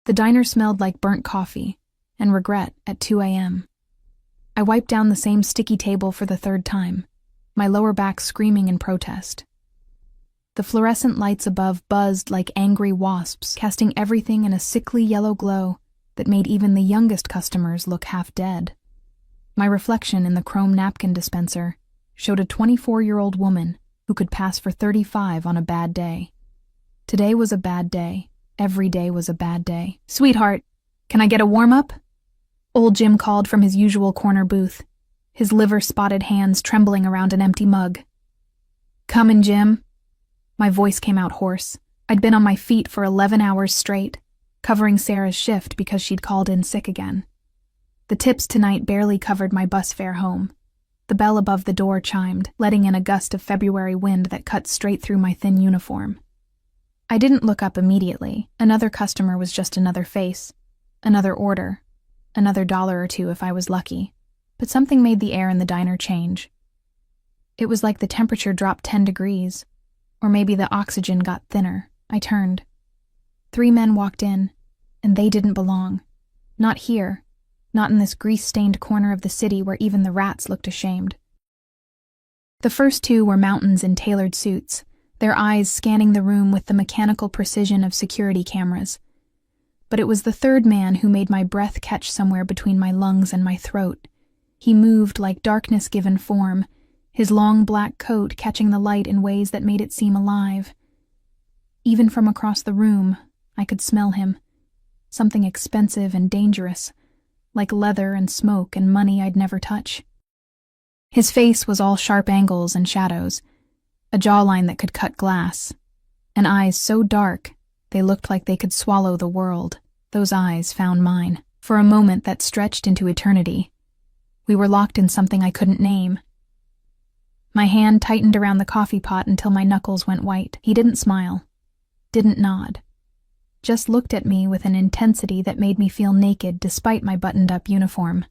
The diner smelled like burnt coffee and regret at 2 a.m. I wiped down the same sticky table for the third time, my lower back screaming in protest. The fluorescent lights above buzzed like angry wasps, casting everything in a sickly yellow glow that made even the youngest customers look half dead. My reflection in the chrome napkin dispenser showed a 24-year-old woman who could pass for 35 on a bad day. Today was a bad day. Every day was a bad day. "Sweetheart, can I get a warm-up?" Old Jim called from his usual corner booth, his liver-spotted hands trembling around an empty mug. "Comin', Jim." My voice came out hoarse. I'd been on my feet for 11 hours straight, covering Sarah's shift because she'd called in sick again. The tips tonight barely covered my bus fare home. The bell above the door chimed, letting in a gust of February wind that cut straight through my thin uniform. I didn't look up immediately. Another customer was just another face, another order, another $1 or $2 if I was lucky. But something made the air in the diner change. It was like the temperature dropped 10 degrees, or maybe the oxygen got thinner. I turned. 3 men walked in, and they didn't belong. Not here. Not in this grease-stained corner of the city where even the rats looked ashamed. The first 2 were mountains in tailored suits, their eyes scanning the room with the mechanical precision of security cameras. But it was the third man who made my breath catch somewhere between my lungs and my throat. He moved like darkness given form, his long black coat catching the light in ways that made it seem alive. Even from across the room, I could smell him. Something expensive and dangerous, like leather and smoke and money I'd never touch. His face was all sharp angles and shadows, a jawline that could cut glass, and eyes so dark they looked like they could swallow the world. Those eyes found mine. For a moment that stretched into eternity, we were locked in something I couldn't name. My hand tightened around the coffee pot until my knuckles went white. He didn't smile, didn't nod, just looked at me with an intensity that made me feel naked despite my buttoned-up uniform.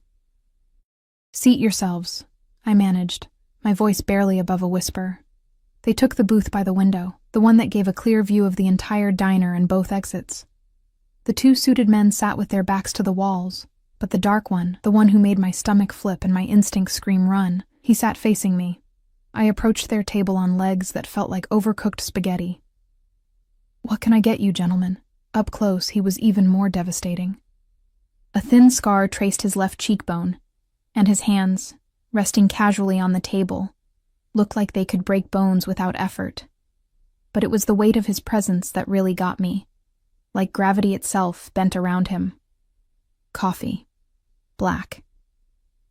"Seat yourselves," I managed, my voice barely above a whisper. They took the booth by the window, the one that gave a clear view of the entire diner and both exits. The 2 suited men sat with their backs to the walls, but the dark one, the one who made my stomach flip and my instincts scream run, he sat facing me. I approached their table on legs that felt like overcooked spaghetti. "What can I get you, gentlemen?" Up close, he was even more devastating. A thin scar traced his left cheekbone, and his hands, resting casually on the table, looked like they could break bones without effort. But it was the weight of his presence that really got me, like gravity itself bent around him. Coffee. Black.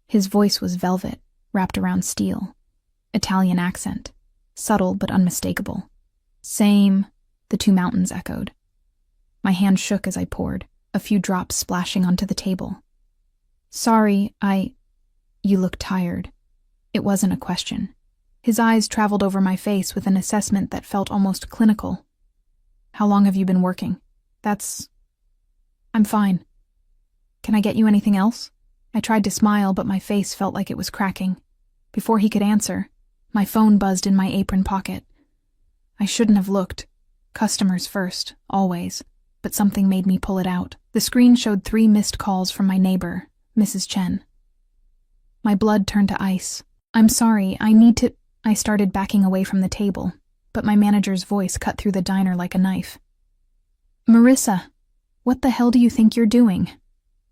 His voice was velvet, wrapped around steel. Italian accent. Subtle but unmistakable. "Same," the 2 mountains echoed. My hand shook as I poured, a few drops splashing onto the table. "Sorry, You look tired." It wasn't a question. His eyes traveled over my face with an assessment that felt almost clinical. "How long have you been working?" "I'm fine. Can I get you anything else?" I tried to smile, but my face felt like it was cracking. Before he could answer, my phone buzzed in my apron pocket. I shouldn't have looked. Customers first, always. But something made me pull it out. The screen showed 3 missed calls from my neighbor, Mrs. Chen. My blood turned to ice. "I'm sorry, I need to—" I started backing away from the table, but my manager's voice cut through the diner like a knife. "Marissa, what the hell do you think you're doing?"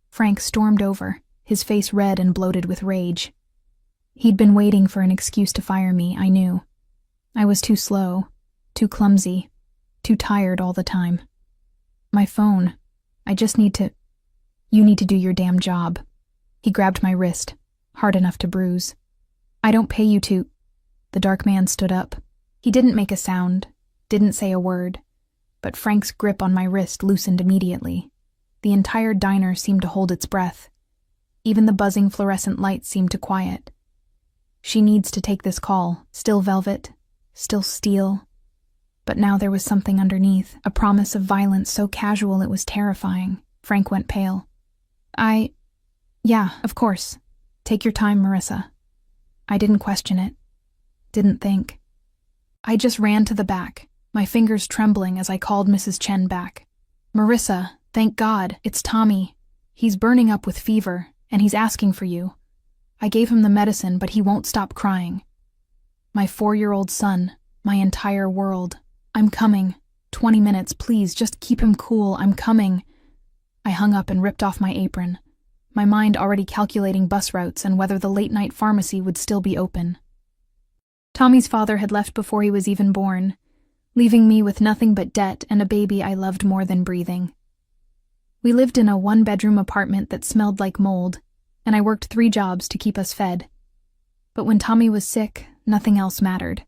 Frank stormed over, his face red and bloated with rage. He'd been waiting for an excuse to fire me, I knew. I was too slow, too clumsy, too tired all the time. "My phone. I just need to—" "You need to do your damn job." He grabbed my wrist, hard enough to bruise. "I don't pay you to—" The dark man stood up. He didn't make a sound, didn't say a word, but Frank's grip on my wrist loosened immediately. The entire diner seemed to hold its breath. Even the buzzing fluorescent lights seemed to quiet. "She needs to take this call. Still velvet, still steel." But now there was something underneath, a promise of violence so casual it was terrifying. Frank went pale. Yeah, of course. Take your time, Marissa." I didn't question it. Didn't think. I just ran to the back, my fingers trembling as I called Mrs. Chen back. "Marissa, Thank God, it's Tommy. He's burning up with fever, and he's asking for you. I gave him the medicine, but he won't stop crying. My 4-year-old son, my entire world. I'm coming. 20 minutes, please, just keep him cool, I'm coming. I hung up and ripped off my apron, my mind already calculating bus routes and whether the late-night pharmacy would still be open. Tommy's father had left before he was even born, leaving me with nothing but debt and a baby I loved more than breathing. We lived in a 1-bedroom apartment that smelled like mold, and I worked 3 jobs to keep us fed. But when Tommy was sick, nothing else mattered.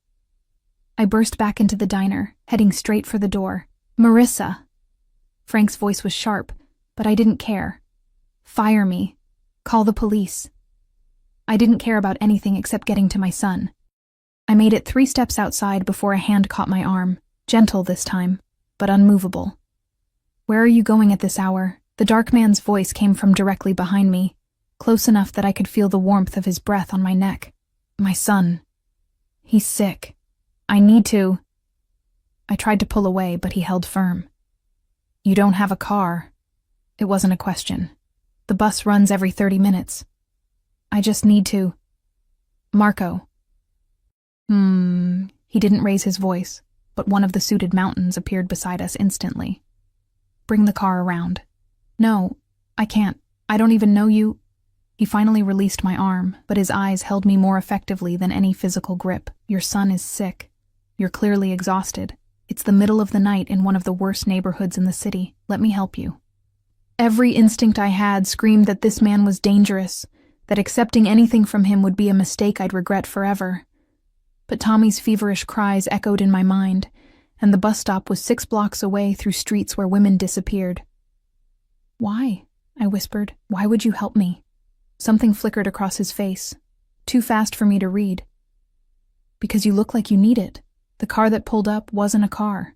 I burst back into the diner, heading straight for the door. Marissa! Frank's voice was sharp, but I didn't care. Fire me. Call the police. I didn't care about anything except getting to my son. I made it 3 steps outside before a hand caught my arm, gentle this time, but unmovable. Where are you going at this hour? The dark man's voice came from directly behind me, close enough that I could feel the warmth of his breath on my neck. My son. He's sick. I need to. I tried to pull away, but he held firm. You don't have a car. It wasn't a question. The bus runs every 30 minutes. I just need to. Marco. He didn't raise his voice, but one of the suited mountains appeared beside us instantly. Bring the car around. No, I can't. I don't even know you. He finally released my arm, but his eyes held me more effectively than any physical grip. Your son is sick. You're clearly exhausted. It's the middle of the night in one of the worst neighborhoods in the city. Let me help you. Every instinct I had screamed that this man was dangerous, that accepting anything from him would be a mistake I'd regret forever. But Tommy's feverish cries echoed in my mind, and the bus stop was 6 blocks away through streets where women disappeared. Why? I whispered. Why would you help me? Something flickered across his face, too fast for me to read. Because you look like you need it. The car that pulled up wasn't a car.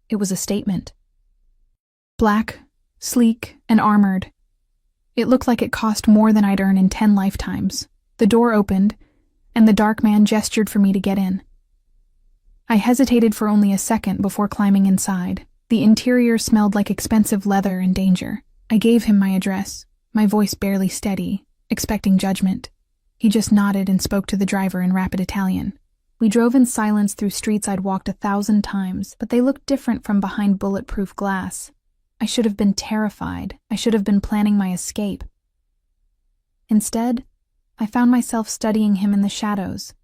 It was a statement. Black, sleek, and armored. It looked like it cost more than I'd earn in 10 lifetimes. The door opened, and the dark man gestured for me to get in. I hesitated for only a second before climbing inside. The interior smelled like expensive leather and danger. I gave him my address, my voice barely steady, expecting judgment. He just nodded and spoke to the driver in rapid Italian. We drove in silence through streets I'd walked 1,000 times, but they looked different from behind bulletproof glass. I should have been terrified. I should have been planning my escape. Instead, I found myself studying him in the shadows,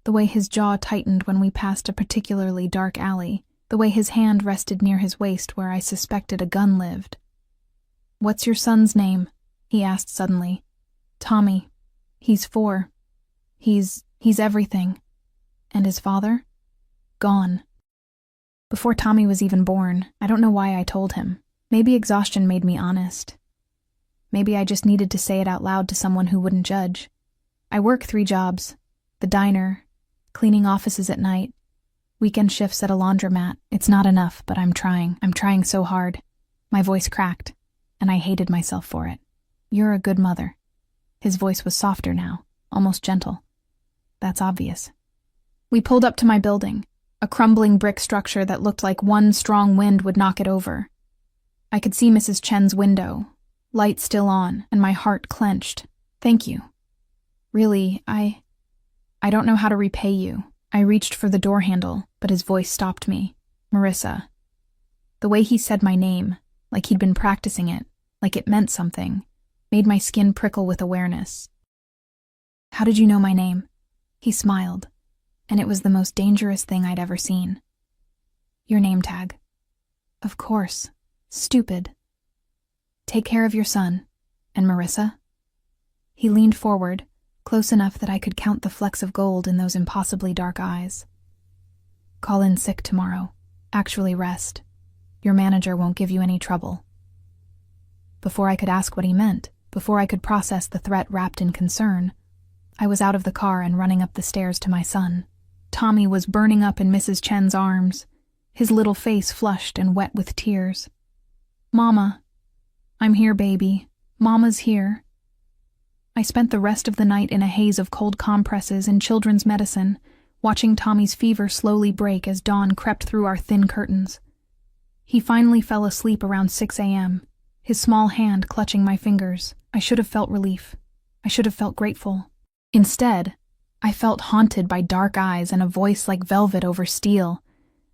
the way his jaw tightened when we passed a particularly dark alley, the way his hand rested near his waist where I suspected a gun lived. What's your son's name? He asked suddenly. Tommy. He's 4. He's everything. And his father? Gone. Before Tommy was even born, I don't know why I told him. Maybe exhaustion made me honest. Maybe I just needed to say it out loud to someone who wouldn't judge. I work 3 jobs. The diner, cleaning offices at night, weekend shifts at a laundromat. It's not enough, but I'm trying. I'm trying so hard. My voice cracked, and I hated myself for it. You're a good mother. His voice was softer now, almost gentle. That's obvious. We pulled up to my building, a crumbling brick structure that looked like one strong wind would knock it over. I could see Mrs. Chen's window, light still on, and my heart clenched. Thank you. Really, I don't know how to repay you. I reached for the door handle, but his voice stopped me. Marissa. The way he said my name, like he'd been practicing it, like it meant something, made my skin prickle with awareness. How did you know my name? He smiled, and it was the most dangerous thing I'd ever seen. Your name tag. Of course. Stupid. Take care of your son. And Marissa? He leaned forward, close enough that I could count the flecks of gold in those impossibly dark eyes. Call in sick tomorrow. Actually rest. Your manager won't give you any trouble. Before I could ask what he meant, before I could process the threat wrapped in concern, I was out of the car and running up the stairs to my son. Tommy was burning up in Mrs. Chen's arms, his little face flushed and wet with tears. Mama. I'm here, baby. Mama's here. I spent the rest of the night in a haze of cold compresses and children's medicine, watching Tommy's fever slowly break as dawn crept through our thin curtains. He finally fell asleep around 6 a.m., his small hand clutching my fingers. I should have felt relief. I should have felt grateful. Instead, I felt haunted by dark eyes and a voice like velvet over steel,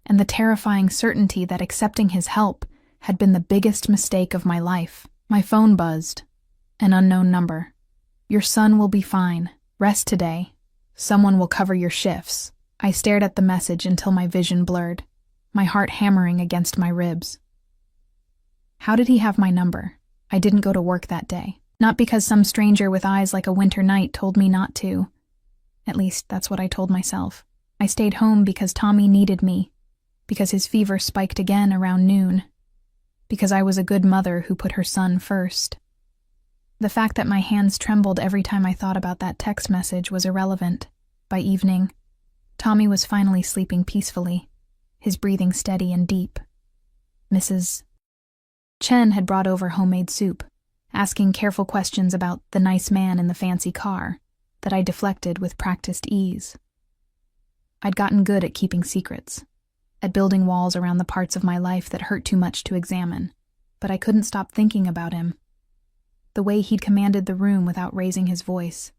and the terrifying certainty that accepting his help had been the biggest mistake of my life. My phone buzzed. An unknown number. "Your son will be fine. Rest today. Someone will cover your shifts." I stared at the message until my vision blurred, my heart hammering against my ribs. How did he have my number? I didn't go to work that day. Not because some stranger with eyes like a winter night told me not to. At least, that's what I told myself. I stayed home because Tommy needed me, because his fever spiked again around noon, because I was a good mother who put her son first. The fact that my hands trembled every time I thought about that text message was irrelevant. By evening, Tommy was finally sleeping peacefully, his breathing steady and deep. Mrs. Chen had brought over homemade soup, asking careful questions about the nice man in the fancy car that I deflected with practiced ease. I'd gotten good at keeping secrets, at building walls around the parts of my life that hurt too much to examine, but I couldn't stop thinking about him. The way he'd commanded the room without raising his voice,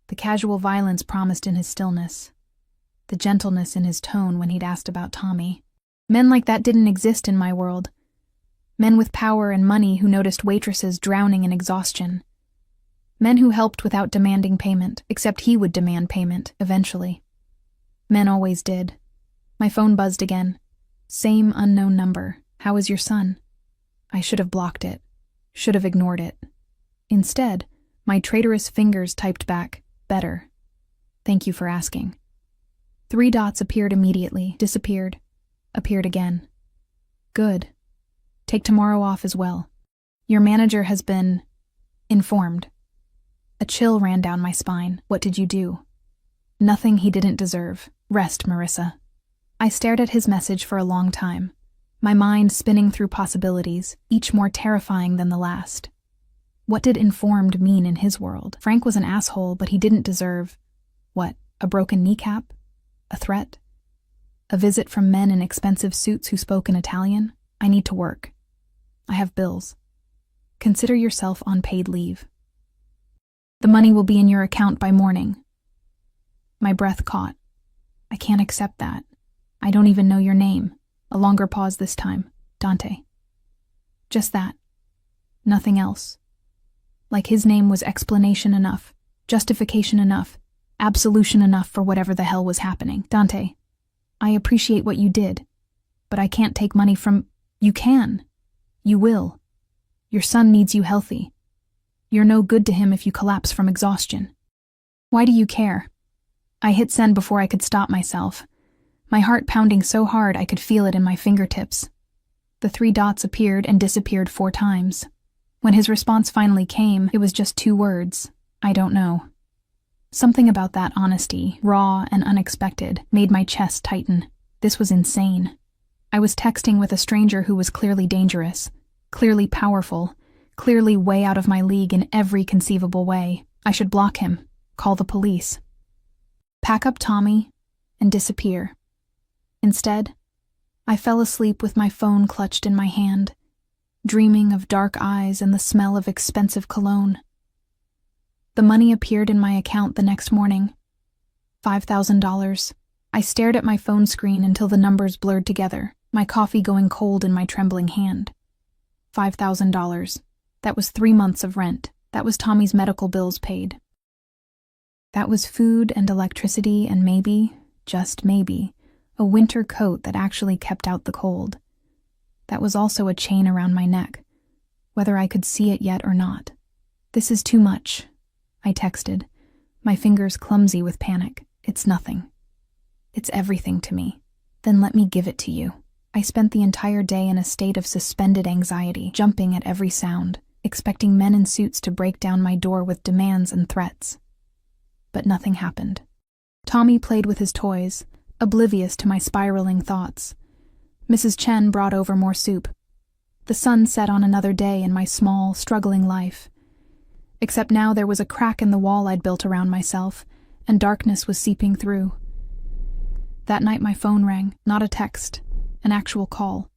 the casual violence promised in his stillness, the gentleness in his tone when he'd asked about Tommy. Men like that didn't exist in my world. Men with power and money who noticed waitresses drowning in exhaustion. Men who helped without demanding payment, except he would demand payment, eventually. Men always did. My phone buzzed again. Same unknown number. "How is your son?" I should have blocked it. Should have ignored it. Instead, my traitorous fingers typed back, "Better. Thank you for asking." 3 dots appeared immediately, disappeared, appeared again. "Good. Take tomorrow off as well. Your manager has been informed." A chill ran down my spine. What did you do? Nothing he didn't deserve. Rest, Marissa. I stared at his message for a long time, my mind spinning through possibilities, each more terrifying than the last. What did informed mean in his world? Frank was an asshole, but he didn't deserve, what, a broken kneecap? A threat? A visit from men in expensive suits who spoke in Italian? I need to work. I have bills. Consider yourself on paid leave. The money will be in your account by morning. My breath caught. I can't accept that. I don't even know your name. A longer pause this time. Dante. Just that. Nothing else. Like his name was explanation enough, justification enough, absolution enough for whatever the hell was happening. Dante, I appreciate what you did, but I can't take money from... You can. You will. Your son needs you healthy. You're no good to him if you collapse from exhaustion. Why do you care? I hit send before I could stop myself, my heart pounding so hard I could feel it in my fingertips. The 3 dots appeared and disappeared 4 times. When his response finally came, it was just 2 words. I don't know. Something about that honesty, raw and unexpected, made my chest tighten. This was insane. I was texting with a stranger who was clearly dangerous, clearly powerful, clearly way out of my league in every conceivable way. I should block him, call the police, pack up Tommy, and disappear. Instead, I fell asleep with my phone clutched in my hand, dreaming of dark eyes and the smell of expensive cologne. The money appeared in my account the next morning. $5,000. I stared at my phone screen until the numbers blurred together, my coffee going cold in my trembling hand. $5,000. That was 3 months of rent. That was Tommy's medical bills paid. That was food and electricity and maybe, just maybe, a winter coat that actually kept out the cold. That was also a chain around my neck, whether I could see it yet or not. This is too much, I texted, my fingers clumsy with panic. It's nothing. It's everything to me. Then let me give it to you. I spent the entire day in a state of suspended anxiety, jumping at every sound, expecting men in suits to break down my door with demands and threats. But nothing happened. Tommy played with his toys, oblivious to my spiraling thoughts. Mrs. Chen brought over more soup. The sun set on another day in my small, struggling life. Except now there was a crack in the wall I'd built around myself, and darkness was seeping through. That night my phone rang, not a text, an actual call.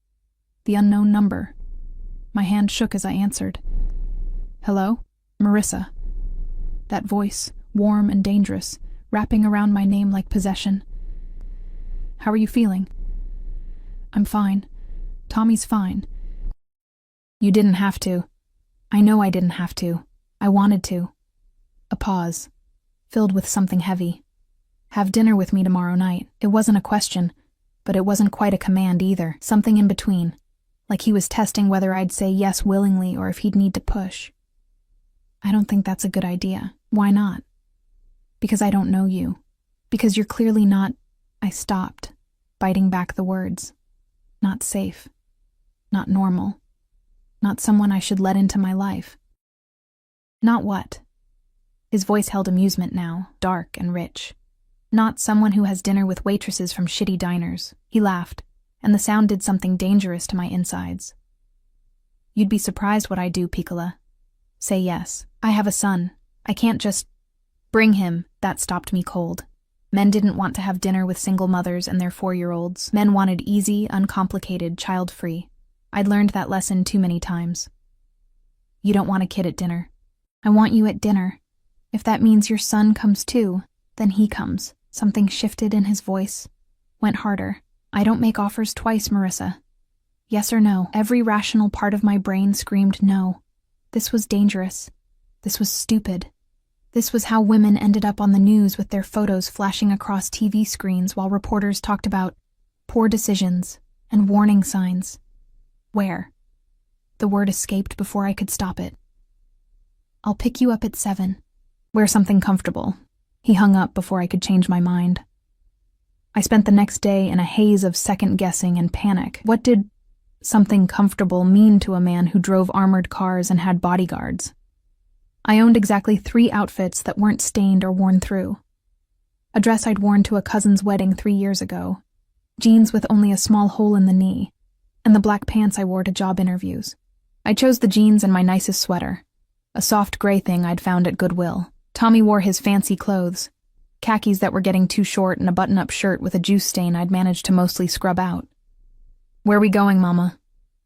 The unknown number. My hand shook as I answered. "Hello? Marissa." That voice, warm and dangerous, wrapping around my name like possession. "How are you feeling?" "I'm fine. Tommy's fine." "You didn't have to." "I know I didn't have to. I wanted to." A pause, filled with something heavy. "Have dinner with me tomorrow night." It wasn't a question, but it wasn't quite a command either. Something in between, like he was testing whether I'd say yes willingly or if he'd need to push. "I don't think that's a good idea." "Why not?" "Because I don't know you. Because you're clearly not—" I stopped, biting back the words. "Not safe. Not normal. Not someone I should let into my life." "Not what?" His voice held amusement now, dark and rich. "Not someone who has dinner with waitresses from shitty diners." He laughed, and the sound did something dangerous to my insides. "You'd be surprised what I do, Piccola. Say yes. I have a son. I can't just bring him." That stopped me cold. Men didn't want to have dinner with single mothers and their 4-year-olds. Men wanted easy, uncomplicated, child-free. I'd learned that lesson too many times. "You don't want a kid at dinner." "I want you at dinner. If that means your son comes too, then he comes." Something shifted in his voice, went harder. "I don't make offers twice, Marissa. Yes or no." Every rational part of my brain screamed no. This was dangerous. This was stupid. This was how women ended up on the news with their photos flashing across TV screens while reporters talked about poor decisions and warning signs. Where? The word escaped before I could stop it. "I'll pick you up at 7. Wear something comfortable." He hung up before I could change my mind. I spent the next day in a haze of second-guessing and panic. What did something comfortable mean to a man who drove armored cars and had bodyguards? I owned exactly 3 outfits that weren't stained or worn through. A dress I'd worn to a cousin's wedding 3 years ago, jeans with only a small hole in the knee, and the black pants I wore to job interviews. I chose the jeans and my nicest sweater, a soft gray thing I'd found at Goodwill. Tommy wore his fancy clothes, khakis that were getting too short and a button-up shirt with a juice stain I'd managed to mostly scrub out. "Where we going, Mama?"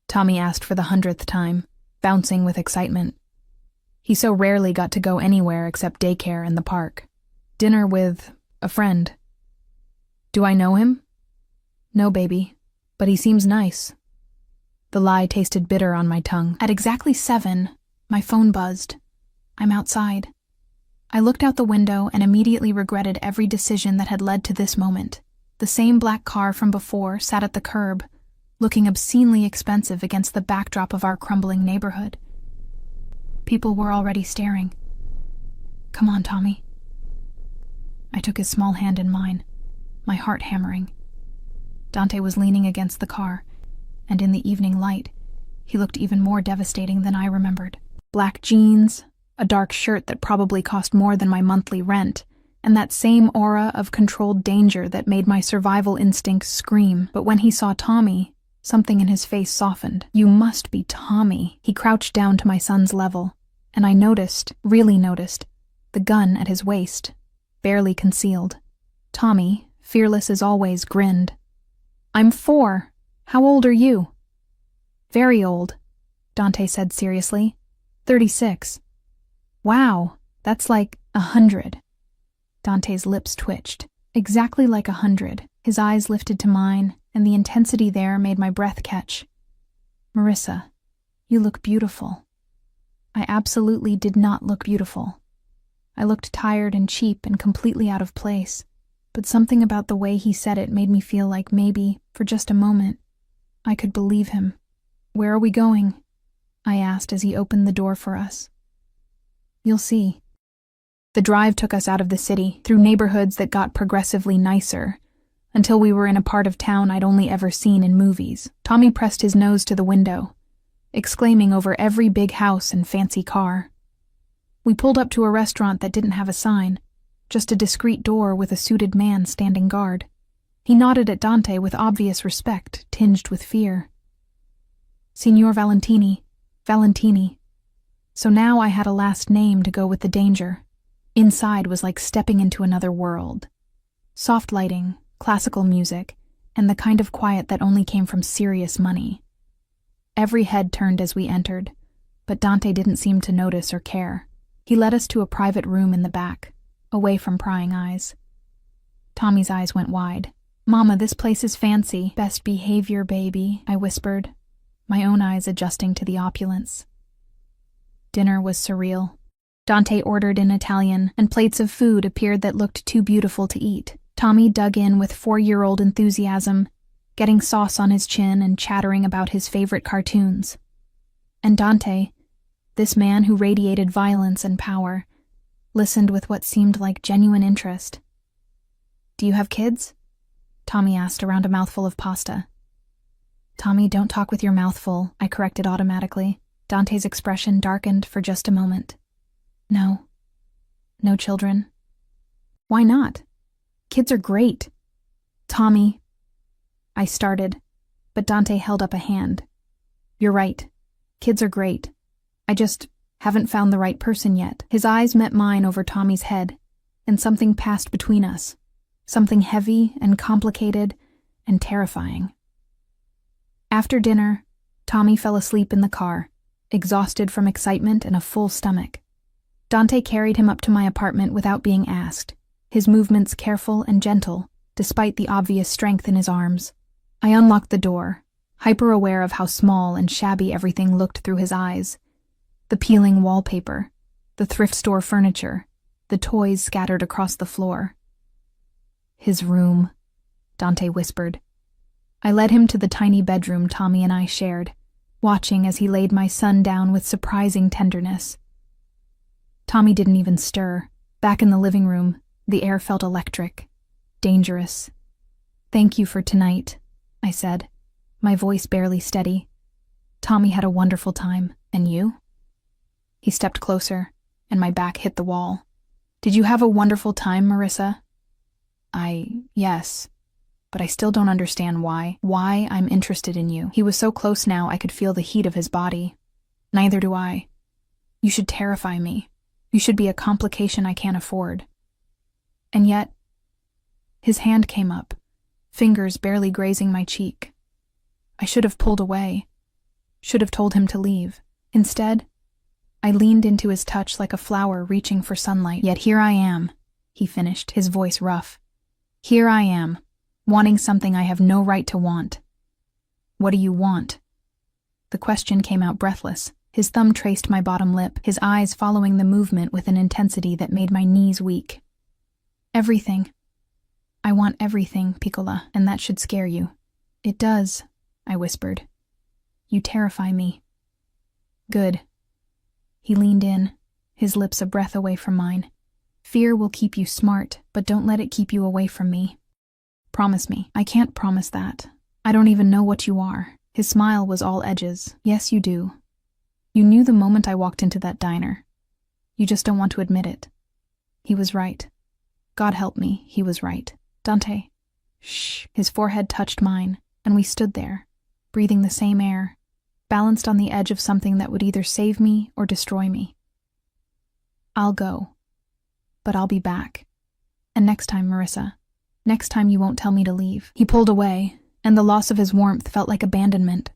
Tommy asked for the 100th time, bouncing with excitement. He so rarely got to go anywhere except daycare and the park. "Dinner with a friend." "Do I know him?" "No, baby, but he seems nice." The lie tasted bitter on my tongue. At exactly 7, my phone buzzed. I'm outside. I looked out the window and immediately regretted every decision that had led to this moment. The same black car from before sat at the curb, looking obscenely expensive against the backdrop of our crumbling neighborhood. People were already staring. "Come on, Tommy." I took his small hand in mine, my heart hammering. Dante was leaning against the car, and in the evening light, he looked even more devastating than I remembered. Black jeans, a dark shirt that probably cost more than my monthly rent, and that same aura of controlled danger that made my survival instincts scream. But when he saw Tommy, something in his face softened. "You must be Tommy." He crouched down to my son's level, and I noticed, really noticed, the gun at his waist, barely concealed. Tommy, fearless as always, grinned. "I'm 4. How old are you?" "Very old," Dante said seriously. 36. "Wow, that's like 100. Dante's lips twitched. Exactly like 100. His eyes lifted to mine, and the intensity there made my breath catch. "Marissa, you look beautiful." I absolutely did not look beautiful. I looked tired and cheap and completely out of place, but something about the way he said it made me feel like maybe, for just a moment, I could believe him. "Where are we going?" I asked as he opened the door for us. "You'll see." The drive took us out of the city, through neighborhoods that got progressively nicer, until we were in a part of town I'd only ever seen in movies. Tommy pressed his nose to the window, exclaiming over every big house and fancy car. We pulled up to a restaurant that didn't have a sign, just a discreet door with a suited man standing guard. He nodded at Dante with obvious respect, tinged with fear. "Signor Valentini. Valentini." So now I had a last name to go with the danger. Inside was like stepping into another world. Soft lighting, classical music, and the kind of quiet that only came from serious money. Every head turned as we entered, but Dante didn't seem to notice or care. He led us to a private room in the back, away from prying eyes. Tommy's eyes went wide. "Mama, this place is fancy." "Best behavior, baby," I whispered, my own eyes adjusting to the opulence. Dinner was surreal. Dante ordered in Italian, and plates of food appeared that looked too beautiful to eat. Tommy dug in with 4-year-old enthusiasm, getting sauce on his chin and chattering about his favorite cartoons. And Dante, this man who radiated violence and power, listened with what seemed like genuine interest. "Do you have kids?" Tommy asked around a mouthful of pasta. "Tommy, don't talk with your mouth full," I corrected automatically. Dante's expression darkened for just a moment. "No. No children." "Why not? Kids are great." "Tommy," I started, but Dante held up a hand. "You're right. Kids are great. I just haven't found the right person yet." His eyes met mine over Tommy's head, and something passed between us. Something heavy and complicated and terrifying. After dinner, Tommy fell asleep in the car, exhausted from excitement and a full stomach. Dante carried him up to my apartment without being asked, his movements careful and gentle, despite the obvious strength in his arms. I unlocked the door, hyper-aware of how small and shabby everything looked through his eyes. The peeling wallpaper, the thrift store furniture, the toys scattered across the floor. "His room," Dante whispered. I led him to the tiny bedroom Tommy and I shared, watching as he laid my son down with surprising tenderness. Tommy didn't even stir. Back in the living room, the air felt electric, dangerous. "Thank you for tonight," I said, my voice barely steady. "Tommy had a wonderful time, and you?" He stepped closer, and my back hit the wall. "Did you have a wonderful time, Marissa?" Yes, but I still don't understand why I'm interested in you." He was so close now I could feel the heat of his body. "Neither do I. You should terrify me. You should be a complication I can't afford." And yet, his hand came up, fingers barely grazing my cheek. I should have pulled away, should have told him to leave. Instead, I leaned into his touch like a flower reaching for sunlight. "Yet here I am," he finished, his voice rough. "Here I am, wanting something I have no right to want." "What do you want?" The question came out breathless. His thumb traced my bottom lip, his eyes following the movement with an intensity that made my knees weak. "Everything. I want everything, Piccola, and that should scare you." "It does," I whispered. "You terrify me." "Good." He leaned in, his lips a breath away from mine. "Fear will keep you smart, but don't let it keep you away from me. Promise me." "I can't promise that. I don't even know what you are." His smile was all edges. "Yes, you do. You knew the moment I walked into that diner. You just don't want to admit it." He was right. God help me, he was right. "Dante." "Shh." His forehead touched mine, and we stood there, breathing the same air, balanced on the edge of something that would either save me or destroy me. "I'll go. But I'll be back. And next time, Marissa, next time you won't tell me to leave." He pulled away, and the loss of his warmth felt like abandonment.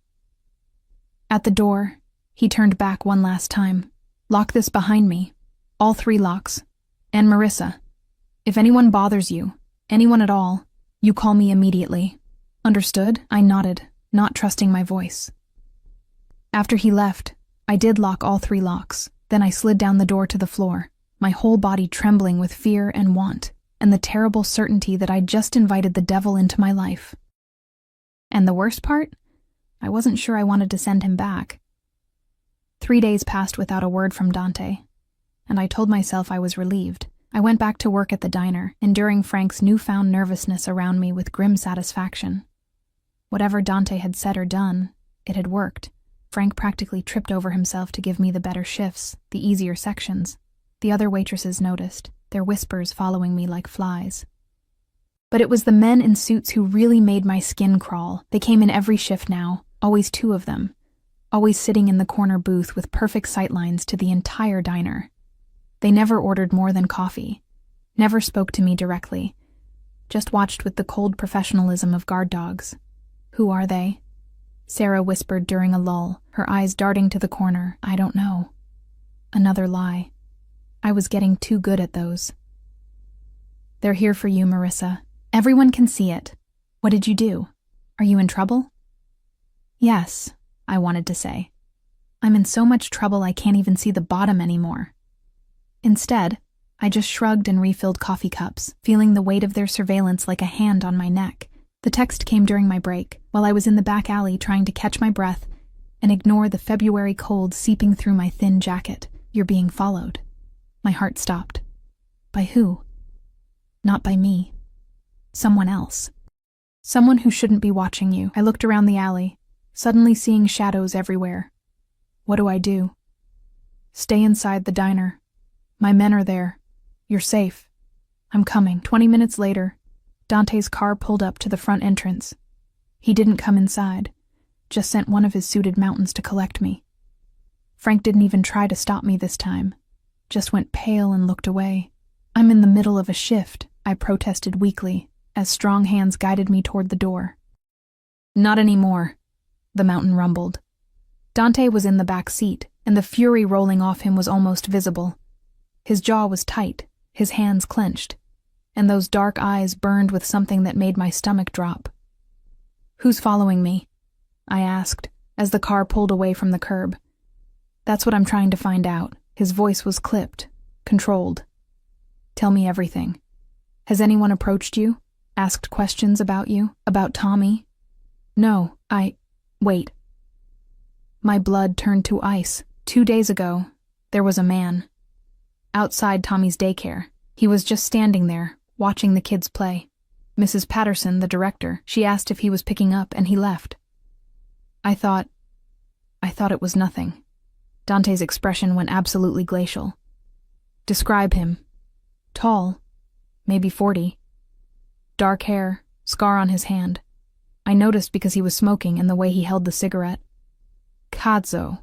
At the door, he turned back one last time. "Lock this behind me. All 3 locks. And Marissa, if anyone bothers you, anyone at all, you call me immediately. Understood?" I nodded, not trusting my voice. After he left, I did lock all 3 locks. Then I slid down the door to the floor, my whole body trembling with fear and want, and the terrible certainty that I'd just invited the devil into my life. And the worst part? I wasn't sure I wanted to send him back. 3 days passed without a word from Dante, and I told myself I was relieved. I went back to work at the diner, enduring Frank's newfound nervousness around me with grim satisfaction. Whatever Dante had said or done, it had worked. Frank practically tripped over himself to give me the better shifts, the easier sections. The other waitresses noticed, their whispers following me like flies. But it was the men in suits who really made my skin crawl. They came in every shift now, always 2 of them, always sitting in the corner booth with perfect sightlines to the entire diner. They never ordered more than coffee, never spoke to me directly, just watched with the cold professionalism of guard dogs. Who are they? Sarah whispered during a lull, her eyes darting to the corner. I don't know. Another lie. I was getting too good at those. They're here for you, Marissa. Everyone can see it. What did you do? Are you in trouble? Yes, I wanted to say. I'm in so much trouble I can't even see the bottom anymore. Instead, I just shrugged and refilled coffee cups, feeling the weight of their surveillance like a hand on my neck. The text came during my break, while I was in the back alley trying to catch my breath and ignore the February cold seeping through my thin jacket. You're being followed. My heart stopped. By who? Not by me. Someone else. Someone who shouldn't be watching you. I looked around the alley, suddenly seeing shadows everywhere. What do? Stay inside the diner. My men are there. You're safe. I'm coming. 20 minutes later, Dante's car pulled up to the front entrance. He didn't come inside, just sent one of his suited mountains to collect me. Frank didn't even try to stop me this time, just went pale and looked away. I'm in the middle of a shift, I protested weakly, as strong hands guided me toward the door. Not anymore, the mountain rumbled. Dante was in the back seat, and the fury rolling off him was almost visible. His jaw was tight, his hands clenched, and those dark eyes burned with something that made my stomach drop. Who's following me? I asked, as the car pulled away from the curb. That's what I'm trying to find out. His voice was clipped, controlled. Tell me everything. Has anyone approached you? Asked questions about you? About Tommy? No, wait. My blood turned to ice. 2 days ago, there was a man. Outside Tommy's daycare. He was just standing there, watching the kids play. Mrs. Patterson, the director, she asked if he was picking up, and he left. I thought it was nothing. Dante's expression went absolutely glacial. Describe him. Tall, maybe 40. Dark hair, scar on his hand. I noticed because he was smoking and the way he held the cigarette. Cazzo.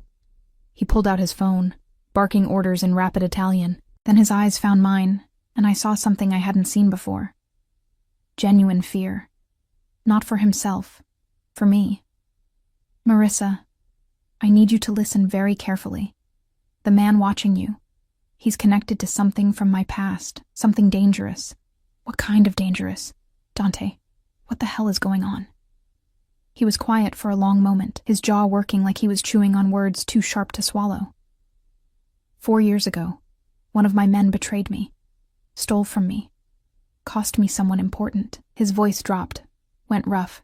He pulled out his phone, barking orders in rapid Italian. Then his eyes found mine, and I saw something I hadn't seen before. Genuine fear. Not for himself, for me. Marissa, I need you to listen very carefully. The man watching you, he's connected to something from my past, something dangerous. What kind of dangerous? Dante, what the hell is going on? He was quiet for a long moment, his jaw working like he was chewing on words too sharp to swallow. 4 years ago, one of my men betrayed me, stole from me, cost me someone important. His voice dropped, went rough.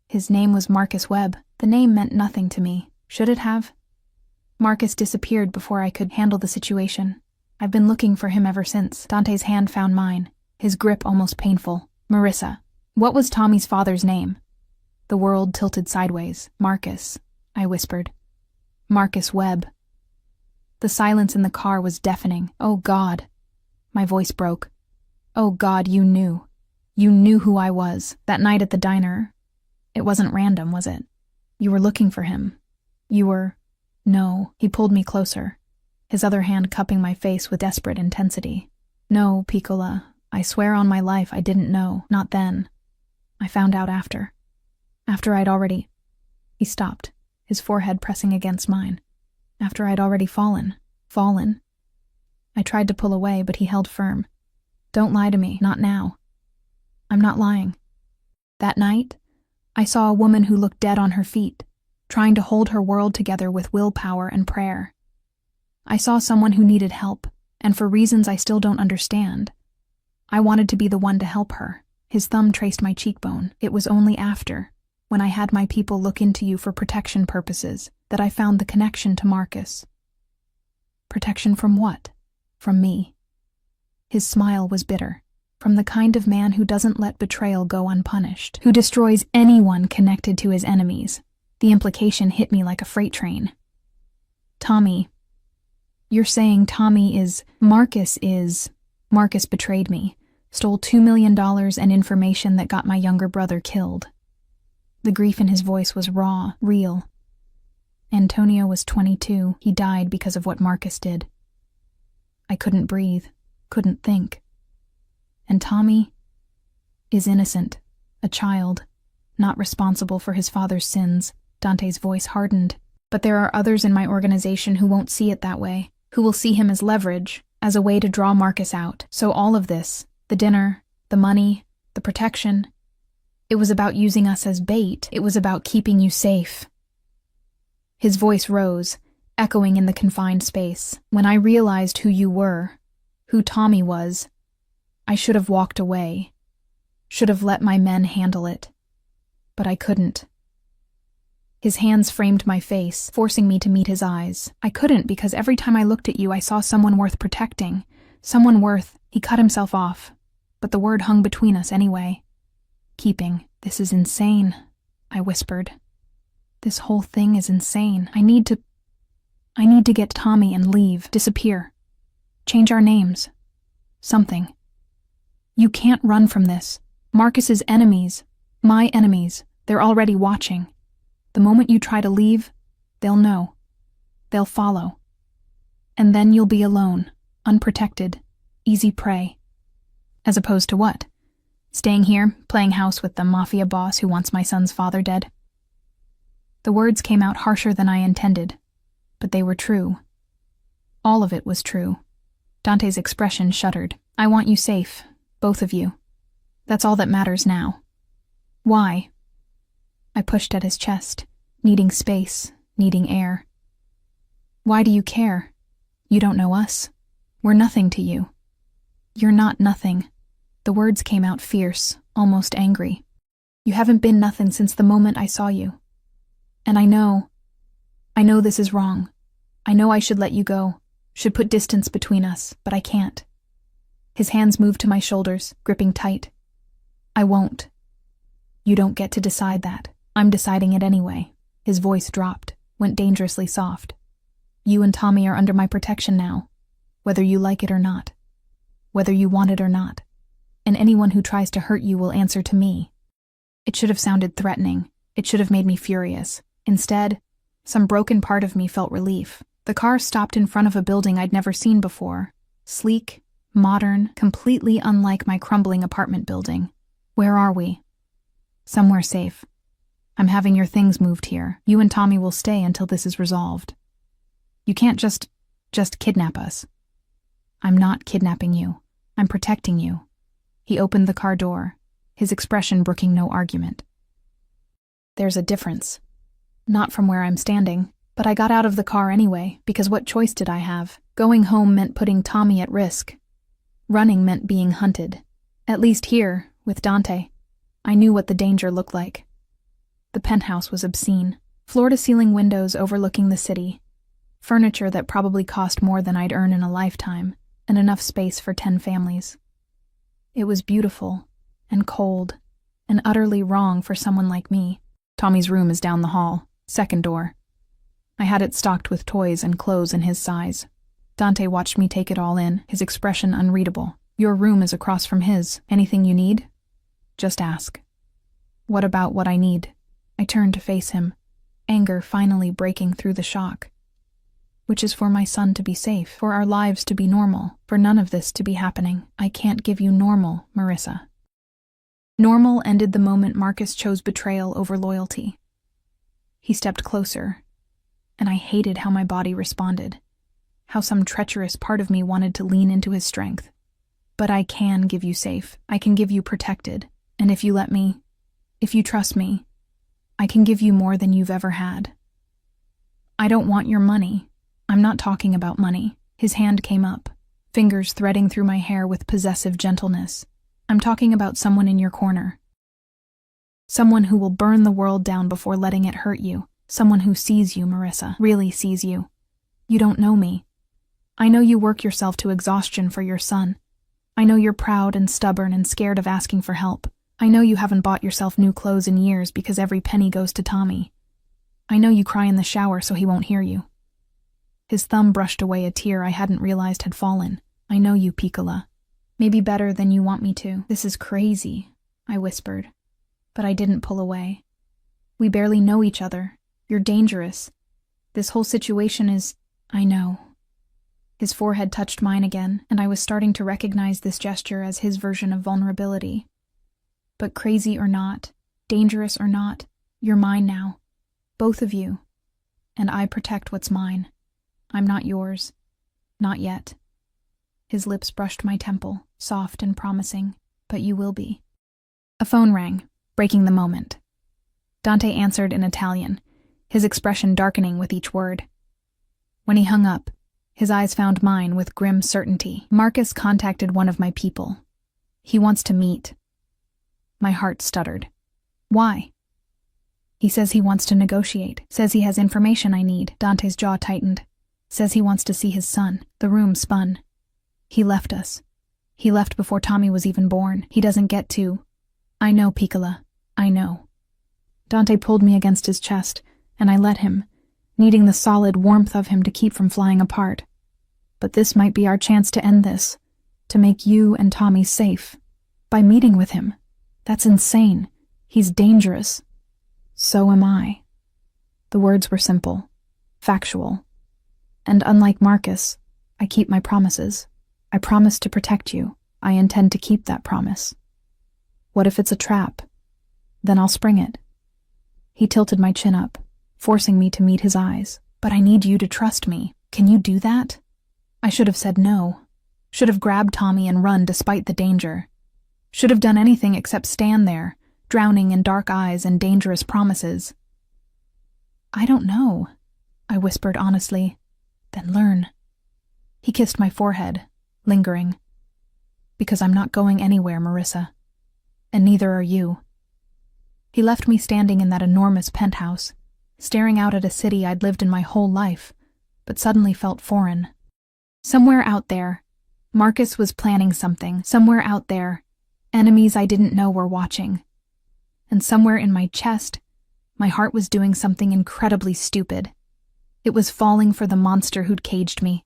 His name was Marcus Webb. The name meant nothing to me. Should it have? Marcus disappeared before I could handle the situation. I've been looking for him ever since. Dante's hand found mine, his grip almost painful. Marissa, what was Tommy's father's name? The world tilted sideways. Marcus, I whispered. Marcus Webb. The silence in the car was deafening. Oh God. My voice broke. Oh God, you knew. You knew who I was. That night at the diner. It wasn't random, was it? You were looking for him. You were... No. He pulled me closer, his other hand cupping my face with desperate intensity. No, Piccola. I swear on my life I didn't know. Not then. I found out after. After I'd already... He stopped, his forehead pressing against mine. After I'd already fallen. Fallen? I tried to pull away, but he held firm. Don't lie to me. Not now. I'm not lying. That night, I saw a woman who looked dead on her feet, trying to hold her world together with willpower and prayer. I saw someone who needed help, and for reasons I still don't understand, I wanted to be the one to help her. His thumb traced my cheekbone. It was only after, when I had my people look into you for protection purposes, that I found the connection to Marcus. Protection from what? From me. His smile was bitter. From the kind of man who doesn't let betrayal go unpunished, who destroys anyone connected to his enemies. The implication hit me like a freight train. Tommy. You're saying Marcus betrayed me, stole $2 million and information that got my younger brother killed. The grief in his voice was raw, real. Antonio was 22. He died because of what Marcus did. I couldn't breathe, couldn't think. And Tommy is innocent, a child. not responsible for his father's sins. Dante's voice hardened. But there are others in my organization who won't see it that way, who will see him as leverage, as a way to draw Marcus out. So all of this, the dinner, the money, the protection, it was about using us as bait. It was about keeping you safe. His voice rose, echoing in the confined space. When I realized who you were, who Tommy was, I should have walked away, should have let my men handle it. But I couldn't. His hands framed my face, forcing me to meet his eyes. I couldn't because every time I looked at you, I saw someone worth protecting. Someone worth— He cut himself off, but the word hung between us anyway. Keeping. This is insane, I whispered. This whole thing is insane. I need to get Tommy and leave, disappear. Change our names. Something. You can't run from this. Marcus's enemies, my enemies, they're already watching. The moment you try to leave, they'll know. They'll follow. And then you'll be alone, unprotected, easy prey. As opposed to what? Staying here, playing house with the Mafia boss who wants my son's father dead? The words came out harsher than I intended, but they were true. All of it was true. Dante's expression shuddered. I want you safe, both of you. That's all that matters now. Why? I pushed at his chest, needing space, needing air. Why do you care? You don't know us. We're nothing to you. You're not nothing. The words came out fierce, almost angry. You haven't been nothing since the moment I saw you. And I know this is wrong. I know I should let you go, should put distance between us, but I can't. His hands moved to my shoulders, gripping tight. I won't. You don't get to decide that. I'm deciding it anyway. His voice dropped, went dangerously soft. You and Tommy are under my protection now, whether you like it or not, whether you want it or not. And anyone who tries to hurt you will answer to me. It should have sounded threatening. It should have made me furious. Instead, some broken part of me felt relief. The car stopped in front of a building I'd never seen before. Sleek, modern, completely unlike my crumbling apartment building. Where are we? Somewhere safe. I'm having your things moved here. You and Tommy will stay until this is resolved. You can't just kidnap us. I'm not kidnapping you. I'm protecting you. He opened the car door, his expression brooking no argument. There's a difference. Not from where I'm standing, but I got out of the car anyway, because what choice did I have? Going home meant putting Tommy at risk. Running meant being hunted. At least here, with Dante. I knew what the danger looked like. The penthouse was obscene. Floor-to-ceiling windows overlooking the city. Furniture that probably cost more than I'd earn in a lifetime, and enough space for 10 families. It was beautiful, and cold, and utterly wrong for someone like me. Tommy's room is down the hall, second door. I had it stocked with toys and clothes in his size. Dante watched me take it all in, his expression unreadable. Your room is across from his. Anything you need? Just ask. What about what I need? I turned to face him, anger finally breaking through the shock. Which is for my son to be safe, for our lives to be normal, for none of this to be happening. I can't give you normal, Marissa. Normal ended the moment Marcus chose betrayal over loyalty. He stepped closer, and I hated how my body responded, how some treacherous part of me wanted to lean into his strength. But I can give you safe, I can give you protected, and if you let me, if you trust me, I can give you more than you've ever had. I don't want your money. I'm not talking about money. His hand came up, fingers threading through my hair with possessive gentleness. I'm talking about someone in your corner. Someone who will burn the world down before letting it hurt you. Someone who sees you, Marissa, really sees you. You don't know me. I know you work yourself to exhaustion for your son. I know you're proud and stubborn and scared of asking for help. I know you haven't bought yourself new clothes in years because every penny goes to Tommy. I know you cry in the shower so he won't hear you. His thumb brushed away a tear I hadn't realized had fallen. I know you, Piccola. Maybe better than you want me to. This is crazy, I whispered. But I didn't pull away. We barely know each other. You're dangerous. This whole situation is— I know. His forehead touched mine again, and I was starting to recognize this gesture as his version of vulnerability. But crazy or not, Dangerous or not, you're mine now. Both of you. And I protect what's mine. I'm not yours. Not yet. His lips brushed my temple, soft and promising, but you will be. A phone rang, breaking the moment. Dante answered in Italian, his expression darkening with each word. When he hung up, his eyes found mine with grim certainty. Marcus contacted one of my people. He wants to meet. My heart stuttered. Why? He says he wants to negotiate. Says he has information I need. Dante's jaw tightened. Says he wants to see his son. The room spun. He left us. He left before Tommy was even born. He doesn't get to. I know, Piccola. I know. Dante pulled me against his chest, and I let him, needing the solid warmth of him to keep from flying apart. But this might be our chance to end this, to make you and Tommy safe. By meeting with him. That's insane. He's dangerous. So am I. The words were simple, factual. And unlike Marcus, I keep my promises. I promise to protect you. I intend to keep that promise. What if it's a trap? Then I'll spring it. He tilted my chin up, forcing me to meet his eyes. But I need you to trust me. Can you do that? I should have said no. Should have grabbed Tommy and run despite the danger. Should have done anything except stand there, drowning in dark eyes and dangerous promises. I don't know, I whispered honestly. Then learn. He kissed my forehead, lingering. Because I'm not going anywhere, Marissa. And neither are you. He left me standing in that enormous penthouse, staring out at a city I'd lived in my whole life, but suddenly felt foreign. Somewhere out there, Marcus was planning something. Somewhere out there, enemies I didn't know were watching. And somewhere in my chest, my heart was doing something incredibly stupid. It was falling for the monster who'd caged me.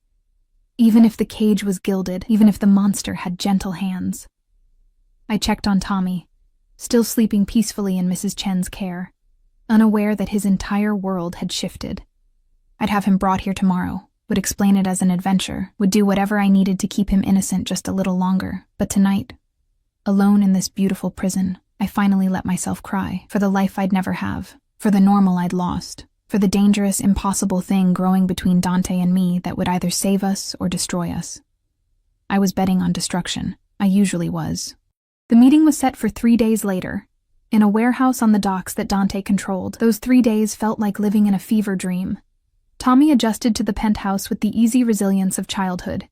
Even if the cage was gilded, even if the monster had gentle hands. I checked on Tommy, still sleeping peacefully in Mrs. Chen's care, unaware that his entire world had shifted. I'd have him brought here tomorrow, would explain it as an adventure, would do whatever I needed to keep him innocent just a little longer. But tonight, alone in this beautiful prison, I finally let myself cry, for the life I'd never have, for the normal I'd lost, for the dangerous, impossible thing growing between Dante and me that would either save us or destroy us. I was betting on destruction. I usually was. The meeting was set for 3 days later, in a warehouse on the docks that Dante controlled. Those 3 days felt like living in a fever dream. Tommy adjusted to the penthouse with the easy resilience of childhood,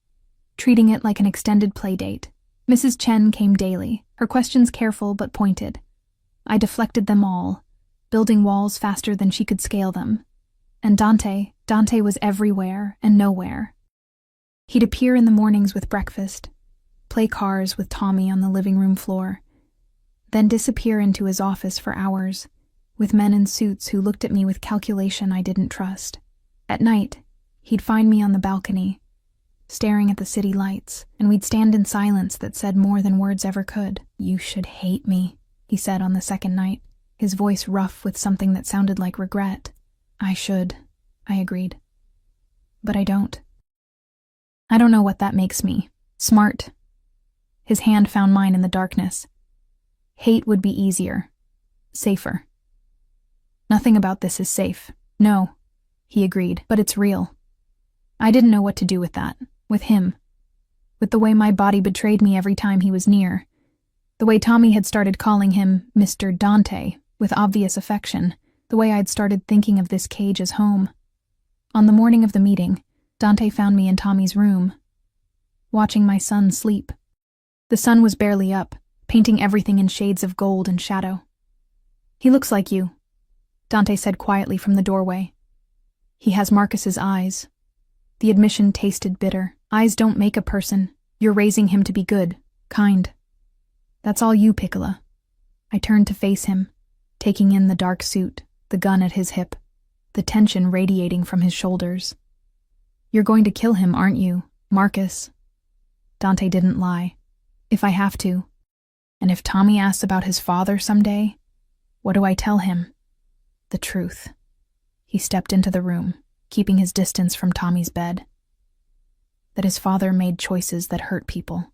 treating it like an extended play date. Mrs. Chen came daily, her questions careful but pointed. I deflected them all, building walls faster than she could scale them. And Dante was everywhere and nowhere. He'd appear in the mornings with breakfast, play cards with Tommy on the living room floor, then disappear into his office for hours, with men in suits who looked at me with calculation I didn't trust. At night, he'd find me on the balcony, staring at the city lights, and we'd stand in silence that said more than words ever could. You should hate me, he said on the second night, his voice rough with something that sounded like regret. I should, I agreed. But I don't. I don't know what that makes me. Smart. His hand found mine in the darkness. Hate would be easier. Safer. Nothing about this is safe. No, he agreed, but it's real. I didn't know what to do with that, with him, with the way my body betrayed me every time he was near, the way Tommy had started calling him Mr. Dante, with obvious affection, the way I'd started thinking of this cage as home. On the morning of the meeting, Dante found me in Tommy's room, watching my son sleep. The sun was barely up, painting everything in shades of gold and shadow. He looks like you, Dante said quietly from the doorway. He has Marcus's eyes. The admission tasted bitter. Eyes don't make a person. You're raising him to be good, kind. That's all you, Piccola. I turned to face him, taking in the dark suit, the gun at his hip, the tension radiating from his shoulders. You're going to kill him, aren't you, Marcus? Dante didn't lie. If I have to. And if Tommy asks about his father someday, what do I tell him? The truth. He stepped into the room, keeping his distance from Tommy's bed. That his father made choices that hurt people.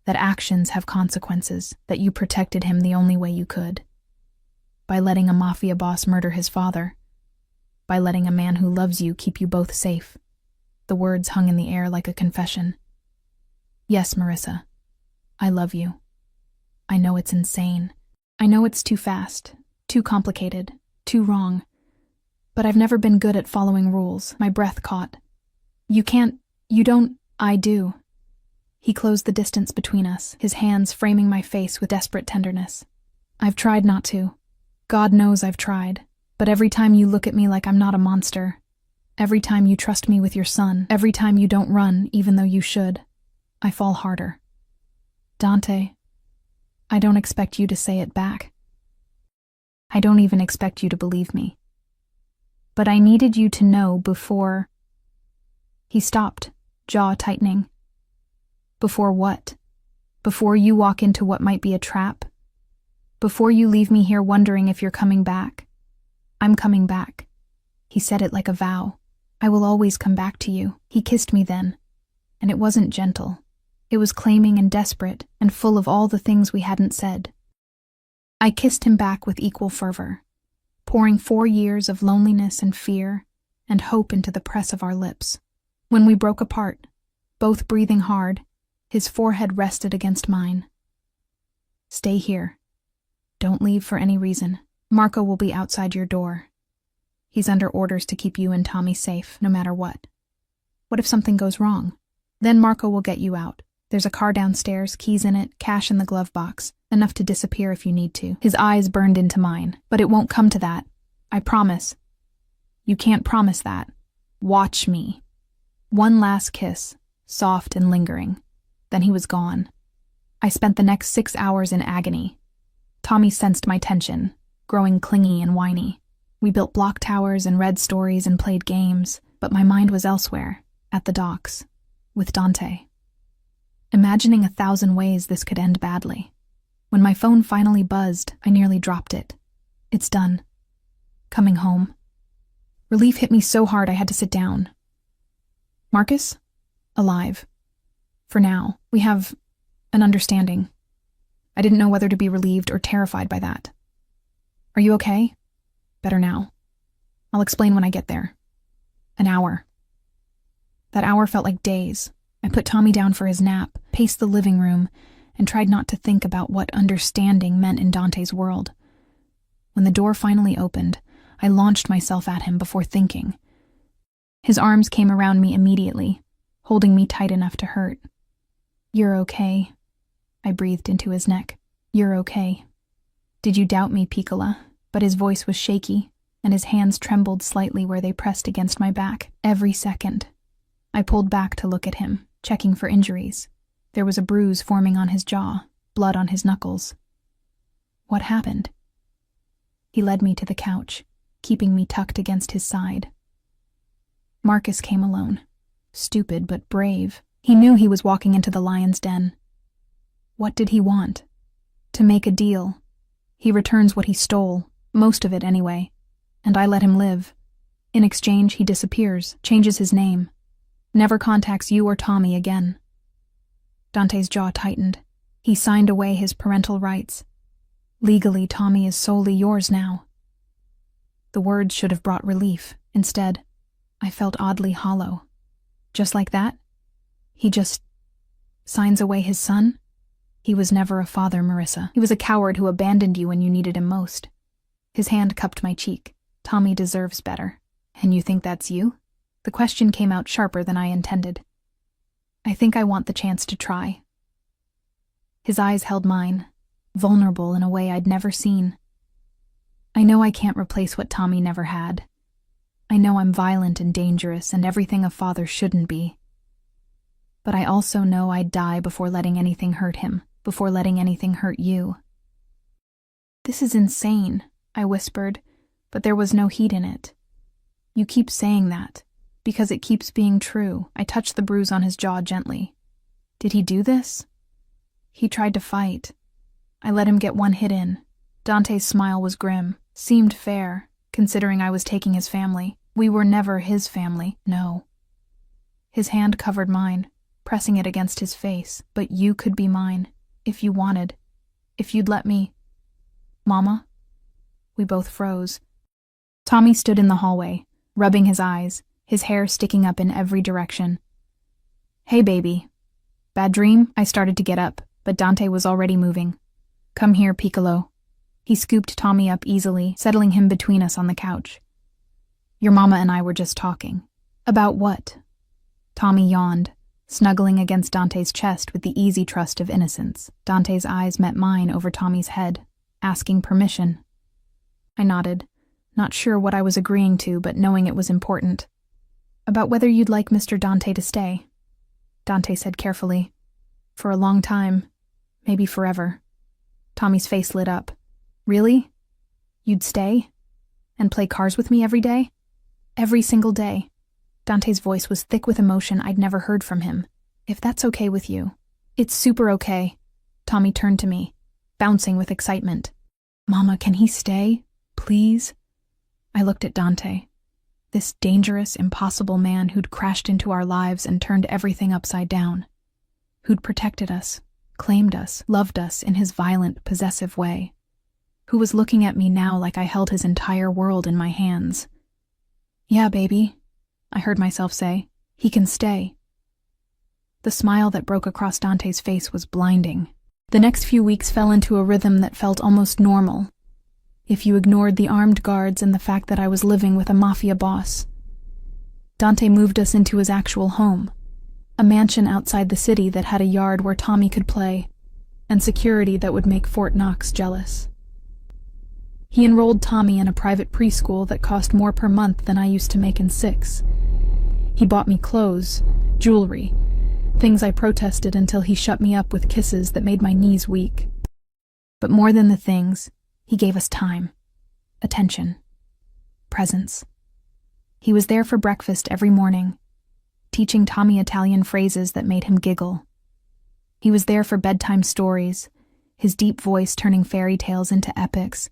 That actions have consequences, that you protected him the only way you could. By letting a Mafia boss murder his father. By letting a man who loves you keep you both safe. The words hung in the air like a confession. Yes, Marissa. I love you. I know it's insane. I know it's too fast, too complicated, too wrong. But I've never been good at following rules. My breath caught. You don't, I do. He closed the distance between us, his hands framing my face with desperate tenderness. I've tried not to. God knows I've tried. But every time you look at me like I'm not a monster, every time you trust me with your son, every time you don't run even though you should, I fall harder. Dante, I don't expect you to say it back. I don't even expect you to believe me. But I needed you to know before... He stopped, jaw tightening. Before what? Before you walk into what might be a trap? Before you leave me here wondering if you're coming back? I'm coming back. He said it like a vow. I will always come back to you. He kissed me then, and it wasn't gentle. It was claiming and desperate and full of all the things we hadn't said. I kissed him back with equal fervor, pouring 4 years of loneliness and fear and hope into the press of our lips. When we broke apart, both breathing hard, his forehead rested against mine. Stay here. Don't leave for any reason. Marco will be outside your door. He's under orders to keep you and Tommy safe, no matter what. What if something goes wrong? Then Marco will get you out. There's a car downstairs, keys in it, cash in the glove box, enough to disappear if you need to. His eyes burned into mine. But it won't come to that. I promise. You can't promise that. Watch me. One last kiss, soft and lingering. Then he was gone. I spent the next 6 hours in agony. Tommy sensed my tension, growing clingy and whiny. We built block towers and read stories and played games, but my mind was elsewhere, at the docks, with Dante. Imagining 1,000 ways this could end badly. When my phone finally buzzed, I nearly dropped it. It's done. Coming home. Relief hit me so hard I had to sit down. Marcus? Alive. For now, we have an understanding. I didn't know whether to be relieved or terrified by that. Are you okay? Better now. I'll explain when I get there. An hour. That hour felt like days. I put Tommy down for his nap, paced the living room, and tried not to think about what understanding meant in Dante's world. When the door finally opened, I launched myself at him before thinking. His arms came around me immediately, holding me tight enough to hurt. You're okay. I breathed into his neck. You're okay. Did you doubt me, Piccola? But his voice was shaky, and his hands trembled slightly where they pressed against my back, every second. I pulled back to look at him, checking for injuries. There was a bruise forming on his jaw, blood on his knuckles. What happened? He led me to the couch, keeping me tucked against his side. Marcus came alone. Stupid but brave. He knew he was walking into the lion's den. What did he want? To make a deal. He returns what he stole, most of it anyway, and I let him live. In exchange, he disappears, changes his name, never contacts you or Tommy again. Dante's jaw tightened. He signed away his parental rights. Legally, Tommy is solely yours now. The words should have brought relief. Instead, I felt oddly hollow. Just like that? He just signs away his son? He was never a father, Marissa. He was a coward who abandoned you when you needed him most. His hand cupped my cheek. Tommy deserves better. And you think that's you? The question came out sharper than I intended. I think I want the chance to try. His eyes held mine, vulnerable in a way I'd never seen. I know I can't replace what Tommy never had. I know I'm violent and dangerous and everything a father shouldn't be. But I also know I'd die before letting anything hurt him, before letting anything hurt you. This is insane, I whispered, but there was no heat in it. You keep saying that, because it keeps being true. I touched the bruise on his jaw gently. Did he do this? He tried to fight. I let him get one hit in. Dante's smile was grim, seemed fair, considering I was taking his family. We were never his family, no. His hand covered mine, pressing it against his face. But you could be mine, if you wanted, if you'd let me. Mama? We both froze. Tommy stood in the hallway, rubbing his eyes, his hair sticking up in every direction. "Hey, baby." "Bad dream?" I started to get up, but Dante was already moving. "Come here, Piccolo." He scooped Tommy up easily, settling him between us on the couch. "Your mama and I were just talking." "About what?" Tommy yawned, snuggling against Dante's chest with the easy trust of innocence. Dante's eyes met mine over Tommy's head, asking permission. I nodded, not sure what I was agreeing to, but knowing it was important. "About whether you'd like Mr. Dante to stay," Dante said carefully. "For a long time, maybe forever." Tommy's face lit up. "Really? You'd stay? And play cars with me every day?" "Every single day." Dante's voice was thick with emotion I'd never heard from him. "If that's okay with you." "It's super okay." Tommy turned to me, bouncing with excitement. "Mama, can he stay? Please?" I looked at Dante, this dangerous, impossible man who'd crashed into our lives and turned everything upside down, who'd protected us, claimed us, loved us in his violent, possessive way, who was looking at me now like I held his entire world in my hands. "Yeah, baby," I heard myself say. "He can stay." The smile that broke across Dante's face was blinding. The next few weeks fell into a rhythm that felt almost normal, if you ignored the armed guards and the fact that I was living with a Mafia boss. Dante moved us into his actual home, a mansion outside the city that had a yard where Tommy could play, and security that would make Fort Knox jealous. He enrolled Tommy in a private preschool that cost more per month than I used to make in 6. He bought me clothes, jewelry, things I protested until he shut me up with kisses that made my knees weak. But more than the things, he gave us time, attention, presence. He was there for breakfast every morning, teaching Tommy Italian phrases that made him giggle. He was there for bedtime stories, his deep voice turning fairy tales into epics.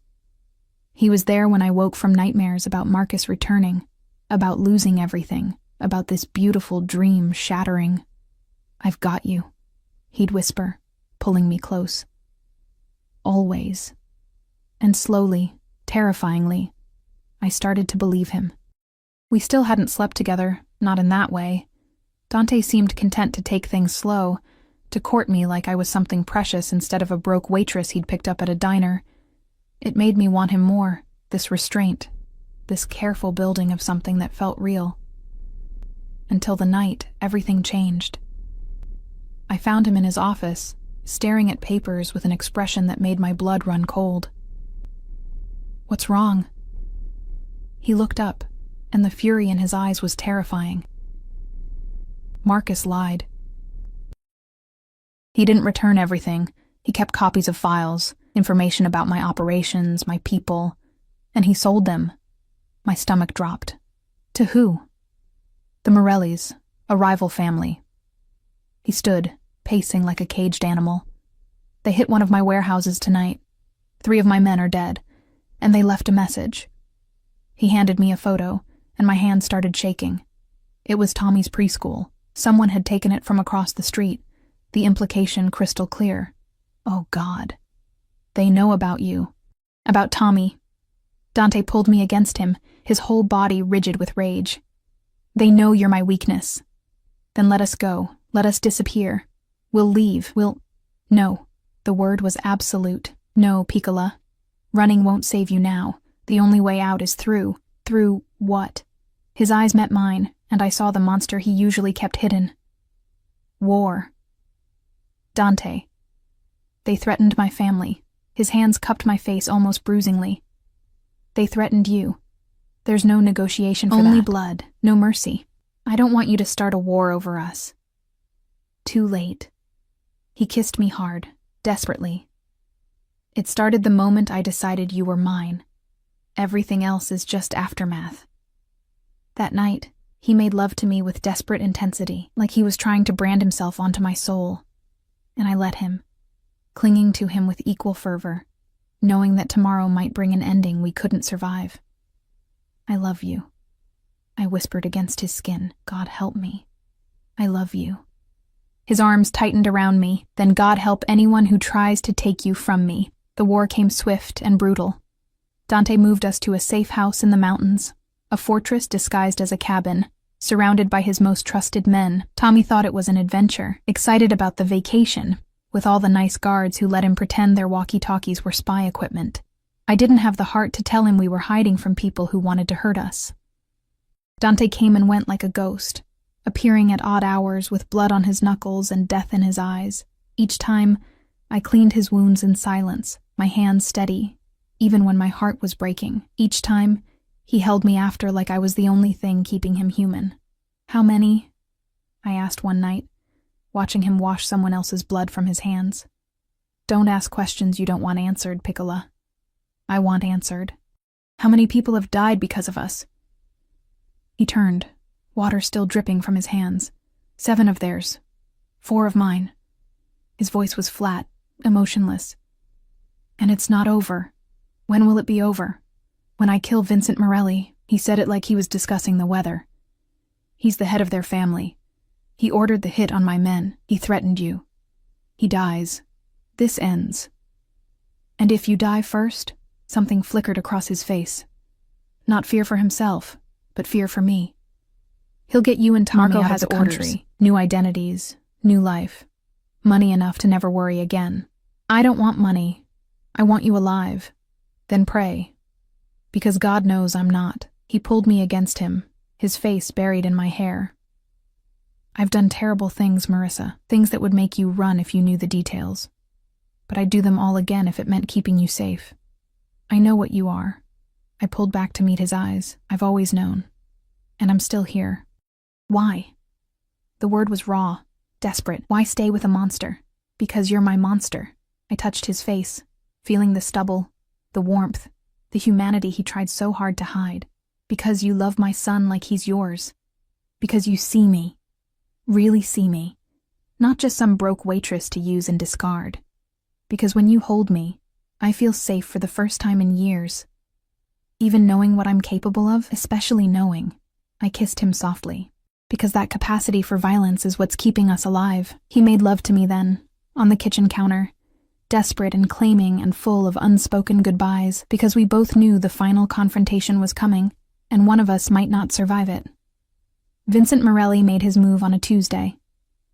He was there when I woke from nightmares about Marcus returning, about losing everything, about this beautiful dream shattering. "I've got you," he'd whisper, pulling me close. Always. And slowly, terrifyingly, I started to believe him. We still hadn't slept together, not in that way. Dante seemed content to take things slow, to court me like I was something precious instead of a broke waitress he'd picked up at a diner. It made me want him more, this restraint, this careful building of something that felt real. Until the night, everything changed. I found him in his office, staring at papers with an expression that made my blood run cold. "What's wrong?" He looked up, and the fury in his eyes was terrifying. Marcus lied. He didn't return everything. He kept copies of files, information about my operations, my people, and he sold them. My stomach dropped. To who? The Morellis, a rival family. He stood, pacing like a caged animal. "They hit one of my warehouses tonight. 3 of my men are dead, and they left a message." He handed me a photo, and my hand started shaking. It was Tommy's preschool. Someone had taken it from across the street, the implication crystal clear. Oh God. "They know about you. About Tommy." Dante pulled me against him, his whole body rigid with rage. "They know you're my weakness. Then let us go. Let us disappear. We'll leave. No." The word was absolute. "No, Piccola. Running won't save you now. The only way out is through." Through what? His eyes met mine, and I saw the monster he usually kept hidden. War. Dante. They threatened my family. His hands cupped my face almost bruisingly. "They threatened you. There's no negotiation for that. Only blood, no mercy. I don't want you to start a war over us." Too late. He kissed me hard, desperately. "It started the moment I decided you were mine. Everything else is just aftermath." That night, he made love to me with desperate intensity, like he was trying to brand himself onto my soul. And I let him, clinging to him with equal fervor, knowing that tomorrow might bring an ending we couldn't survive. "I love you," I whispered against his skin. "God help me. I love you." His arms tightened around me, then God help anyone who tries to take you from me. The war came swift and brutal. Dante moved us to a safe house in the mountains, a fortress disguised as a cabin, surrounded by his most trusted men. Tommy thought it was an adventure, excited about the vacation, with all the nice guards who let him pretend their walkie-talkies were spy equipment. I didn't have the heart to tell him we were hiding from people who wanted to hurt us. Dante came and went like a ghost, appearing at odd hours with blood on his knuckles and death in his eyes. Each time, I cleaned his wounds in silence, my hands steady, even when my heart was breaking. Each time, he held me after like I was the only thing keeping him human. "How many?" I asked one night, watching him wash someone else's blood from his hands. "Don't ask questions you don't want answered, Piccola." "I want answered. How many people have died because of us?" He turned, water still dripping from his hands. "7 of theirs. 4 of mine." His voice was flat, emotionless. "And it's not over. When will it be over?" "When I kill Vincent Morelli." He said it like he was discussing the weather. "He's the head of their family. He ordered the hit on my men. He threatened you. He dies. This ends. And if you die first," something flickered across his face. "Not fear for himself, but fear for me. He'll get you and Tommy out of the country. New identities, new life. Money enough to never worry again. I don't want money. I want you alive. Then pray. Because God knows I'm not." He pulled me against him, his face buried in my hair. "I've done terrible things, Marissa, things that would make you run if you knew the details. But I'd do them all again if it meant keeping you safe. I know what you are." I pulled back to meet his eyes. "I've always known. And I'm still here." "Why?" The word was raw, desperate. "Why stay with a monster?" "Because you're my monster." I touched his face, feeling the stubble, the warmth, the humanity he tried so hard to hide. "Because you love my son like he's yours. Because you see me. Really see me. Not just some broke waitress to use and discard. Because when you hold me, I feel safe for the first time in years. Even knowing what I'm capable of, especially knowing." I kissed him softly. "Because that capacity for violence is what's keeping us alive." He made love to me then, on the kitchen counter, desperate and claiming and full of unspoken goodbyes, because we both knew the final confrontation was coming, and one of us might not survive it. Vincent Morelli made his move on a Tuesday.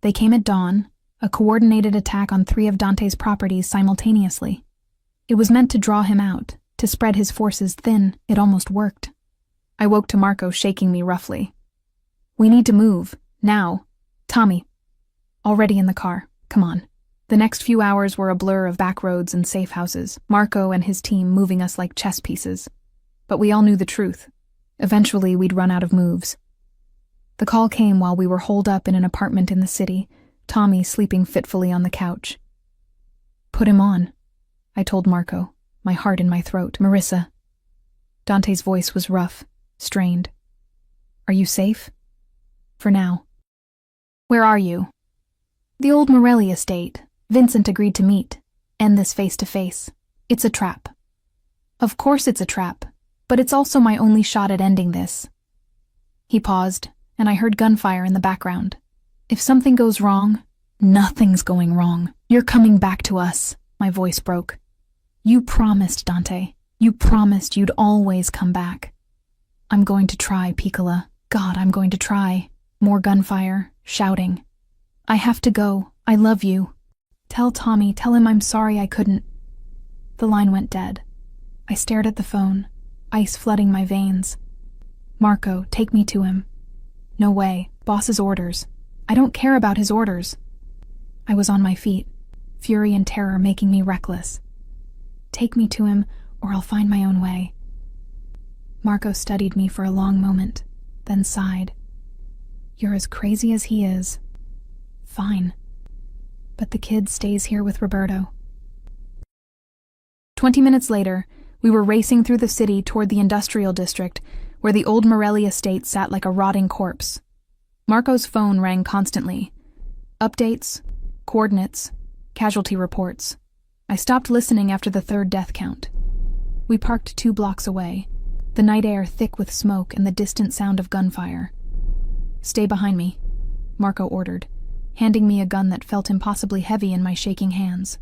They came at dawn, a coordinated attack on 3 of Dante's properties simultaneously. It was meant to draw him out, to spread his forces thin. It almost worked. I woke to Marco shaking me roughly. "We need to move, now. Tommy." "Already in the car. Come on." The next few hours were a blur of back roads and safe houses, Marco and his team moving us like chess pieces. But we all knew the truth. Eventually, we'd run out of moves. The call came while we were holed up in an apartment in the city, Tommy sleeping fitfully on the couch. "Put him on," I told Marco, my heart in my throat. "Marissa." Dante's voice was rough, strained. "Are you safe?" "For now." "Where are you?" "The old Morelli estate. Vincent agreed to meet. End this face-to-face. It's a trap." "Of course it's a trap, but it's also my only shot at ending this." He paused, and I heard gunfire in the background. "If something goes wrong," "Nothing's going wrong. You're coming back to us," my voice broke. "You promised, Dante. You promised you'd always come back." "I'm going to try, Piccola. God, I'm going to try." More gunfire, shouting. "I have to go. I love you. Tell Tommy, tell him I'm sorry I couldn't." The line went dead. I stared at the phone, ice flooding my veins. "Marco, take me to him." "No way. Boss's orders." "I don't care about his orders." I was on my feet, fury and terror making me reckless. "Take me to him, or I'll find my own way." Marco studied me for a long moment, then sighed. "You're as crazy as he is." "Fine. But the kid stays here with Roberto." 20 minutes later, we were racing through the city toward the industrial district, where the old Morelli estate sat like a rotting corpse. Marco's phone rang constantly. Updates, coordinates, casualty reports. I stopped listening after the 3rd death count. We parked 2 blocks away, the night air thick with smoke and the distant sound of gunfire. "Stay behind me," Marco ordered, handing me a gun that felt impossibly heavy in my shaking hands.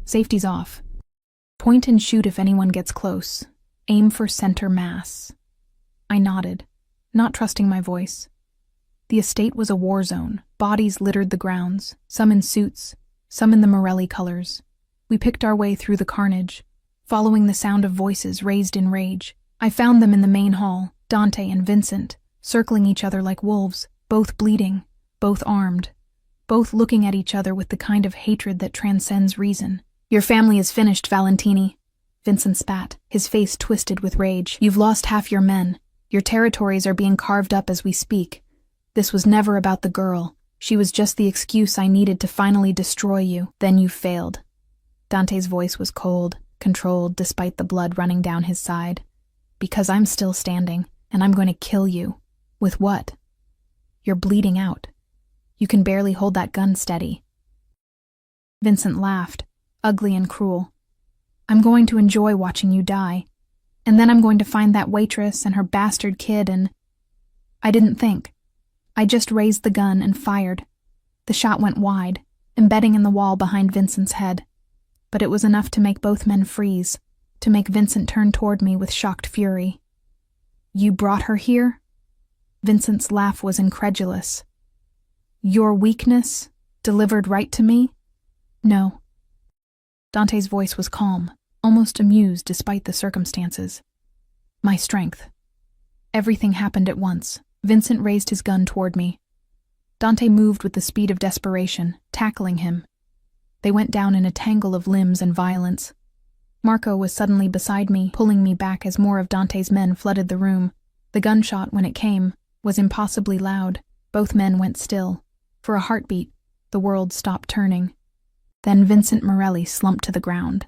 "Safety's off. Point and shoot if anyone gets close. Aim for center mass. I nodded, not trusting my voice. The estate was a war zone. Bodies littered the grounds, some in suits, some in the Morelli colors. We picked our way through the carnage, following the sound of voices raised in rage. I found them in the main hall, Dante and Vincent, circling each other like wolves, both bleeding, both armed, both looking at each other with the kind of hatred that transcends reason. Your family is finished, Valentini. Vincent spat, his face twisted with rage. You've lost half your men. Your territories are being carved up as we speak. This was never about the girl. She was just the excuse I needed to finally destroy you. Then you failed. Dante's voice was cold, controlled despite the blood running down his side. Because I'm still standing, and I'm going to kill you. With what? You're bleeding out. You can barely hold that gun steady. Vincent laughed, ugly and cruel. I'm going to enjoy watching you die. And then I'm going to find that waitress and her bastard kid and... I didn't think. I just raised the gun and fired. The shot went wide, embedding in the wall behind Vincent's head. But it was enough to make both men freeze, to make Vincent turn toward me with shocked fury. You brought her here? Vincent's laugh was incredulous. Your weakness, delivered right to me? No. Dante's voice was calm, almost amused despite the circumstances. My strength. Everything happened at once. Vincent raised his gun toward me. Dante moved with the speed of desperation, tackling him. They went down in a tangle of limbs and violence. Marco was suddenly beside me, pulling me back as more of Dante's men flooded the room. The gunshot, when it came, was impossibly loud. Both men went still. For a heartbeat, the world stopped turning. Then Vincent Morelli slumped to the ground.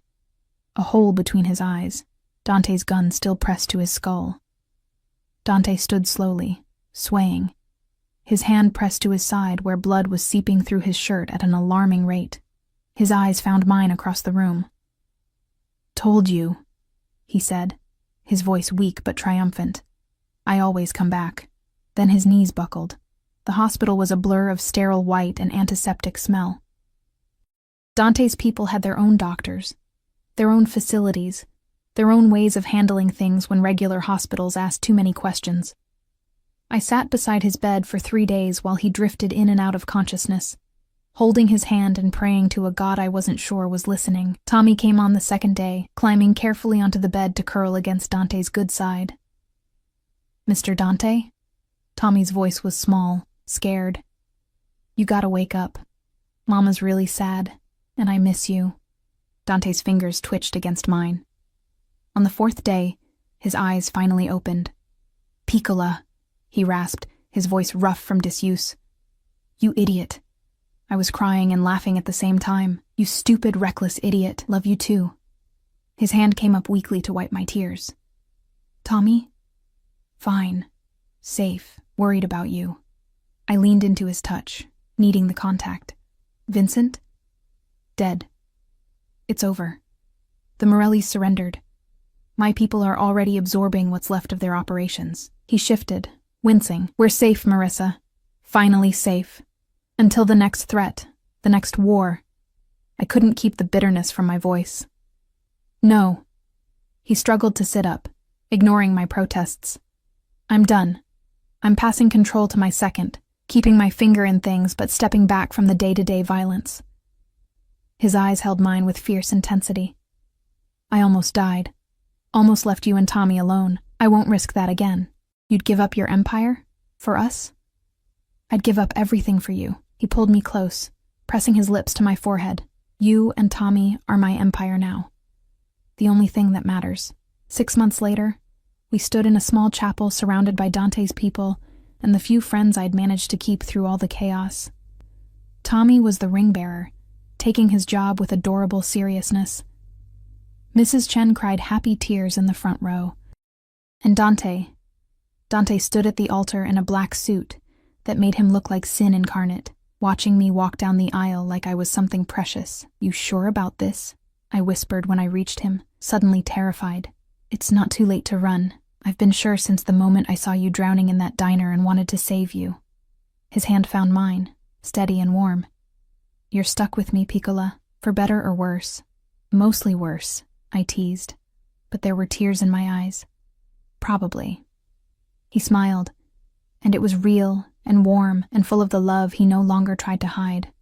A hole between his eyes, Dante's gun still pressed to his skull. Dante stood slowly, swaying. His hand pressed to his side where blood was seeping through his shirt at an alarming rate. His eyes found mine across the room. Told you, he said, his voice weak but triumphant. I always come back. Then his knees buckled. The hospital was a blur of sterile white and antiseptic smell. Dante's people had their own doctors, their own facilities, their own ways of handling things when regular hospitals asked too many questions. I sat beside his bed for 3 days while he drifted in and out of consciousness, holding his hand and praying to a God I wasn't sure was listening. Tommy came on the second day, climbing carefully onto the bed to curl against Dante's good side. Mr. Dante? Tommy's voice was small, scared. You gotta wake up. Mama's really sad, and I miss you. Dante's fingers twitched against mine. On the 4th day, his eyes finally opened. Piccola, he rasped, his voice rough from disuse. You idiot. I was crying and laughing at the same time. You stupid, reckless idiot. Love you too. His hand came up weakly to wipe my tears. Tommy? Fine. Safe. Worried about you. I leaned into his touch, needing the contact. Vincent? Dead. It's over. The Morellis surrendered. My people are already absorbing what's left of their operations. He shifted, wincing. We're safe, Marissa. Finally safe. Until the next threat, the next war. I couldn't keep the bitterness from my voice. No. He struggled to sit up, ignoring my protests. I'm done. I'm passing control to my second, keeping my finger in things but stepping back from the day-to-day violence. His eyes held mine with fierce intensity. I almost died. Almost left you and Tommy alone. I won't risk that again. You'd give up your empire? For us? I'd give up everything for you. He pulled me close, pressing his lips to my forehead. You and Tommy are my empire now. The only thing that matters. 6 months later, we stood in a small chapel surrounded by Dante's people and the few friends I'd managed to keep through all the chaos. Tommy was the ring-bearer, taking his job with adorable seriousness. Mrs. Chen cried happy tears in the front row. And Dante stood at the altar in a black suit that made him look like sin incarnate, watching me walk down the aisle like I was something precious. You sure about this? I whispered when I reached him, suddenly terrified. It's not too late to run. I've been sure since the moment I saw you drowning in that diner and wanted to save you. His hand found mine, steady and warm. You're stuck with me, Piccola, for better or worse. Mostly worse, I teased. but there were tears in my eyes. Probably. He smiled, and it was real and warm and full of the love he no longer tried to hide.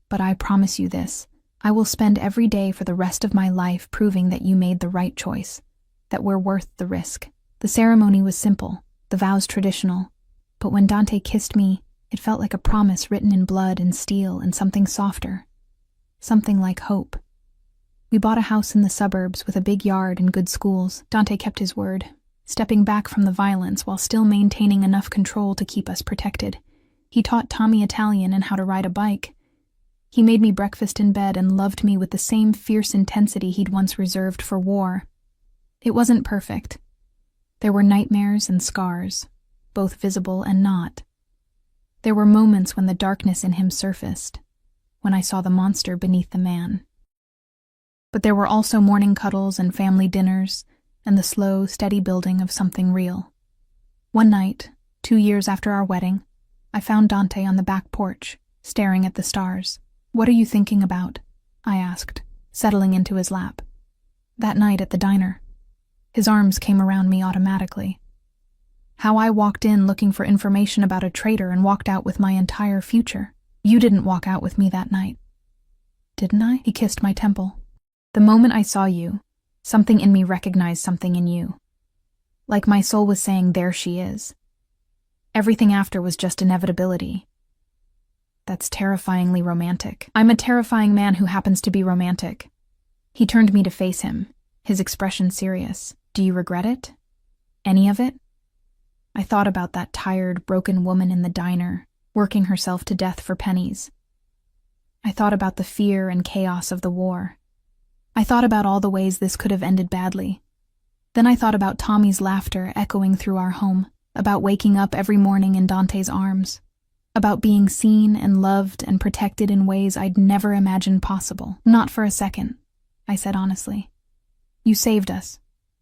But I promise you this, I will spend every day for the rest of my life proving that you made the right choice, that we're worth the risk. The ceremony was simple, the vows traditional, but when Dante kissed me, it felt like a promise written in blood and steel and something softer. Something like hope. We bought a house in the suburbs with a big yard and good schools. Dante kept his word, stepping back from the violence while still maintaining enough control to keep us protected. He taught Tommy Italian and how to ride a bike. He made me breakfast in bed and loved me with the same fierce intensity he'd once reserved for war. It wasn't perfect. There were nightmares and scars, both visible and not. There were moments when the darkness in him surfaced, when I saw the monster beneath the man. But there were also morning cuddles and family dinners, and the slow, steady building of something real. One night, 2 years after our wedding, I found Dante on the back porch, staring at the stars. "What are you thinking about?" I asked, settling into his lap. That night at the diner. His arms came around me automatically. How I walked in looking for information about a traitor and walked out with my entire future. You didn't walk out with me that night. Didn't I? He kissed my temple. The moment I saw you, something in me recognized something in you. Like my soul was saying, there she is. Everything after was just inevitability. That's terrifyingly romantic. I'm a terrifying man who happens to be romantic. He turned me to face him, his expression serious. Do you regret it? Any of it? I thought about that tired, broken woman in the diner, working herself to death for pennies. I thought about the fear and chaos of the war. I thought about all the ways this could have ended badly. Then I thought about Tommy's laughter echoing through our home, about waking up every morning in Dante's arms, about being seen and loved and protected in ways I'd never imagined possible. Not for a second, I said honestly. You saved us.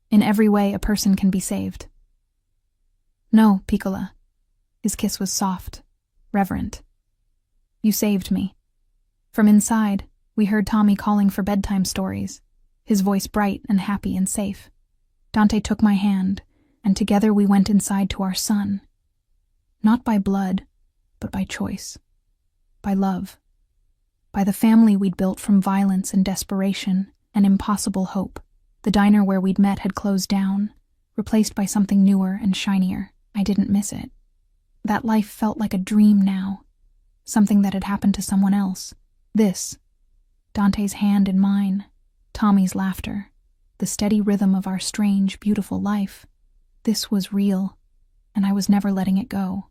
In every way a person can be saved. No, Piccola. His kiss was soft, reverent. You saved me. From inside, we heard Tommy calling for bedtime stories, his voice bright and happy and safe. Dante took my hand, and together we went inside to our son. Not by blood, but by choice. By love. By the family we'd built from violence and desperation and impossible hope. The diner where we'd met had closed down, replaced by something newer and shinier. I didn't miss it. That life felt like a dream now, something that had happened to someone else. This, Dante's hand in mine, Tommy's laughter, the steady rhythm of our strange, beautiful life. This was real, and I was never letting it go.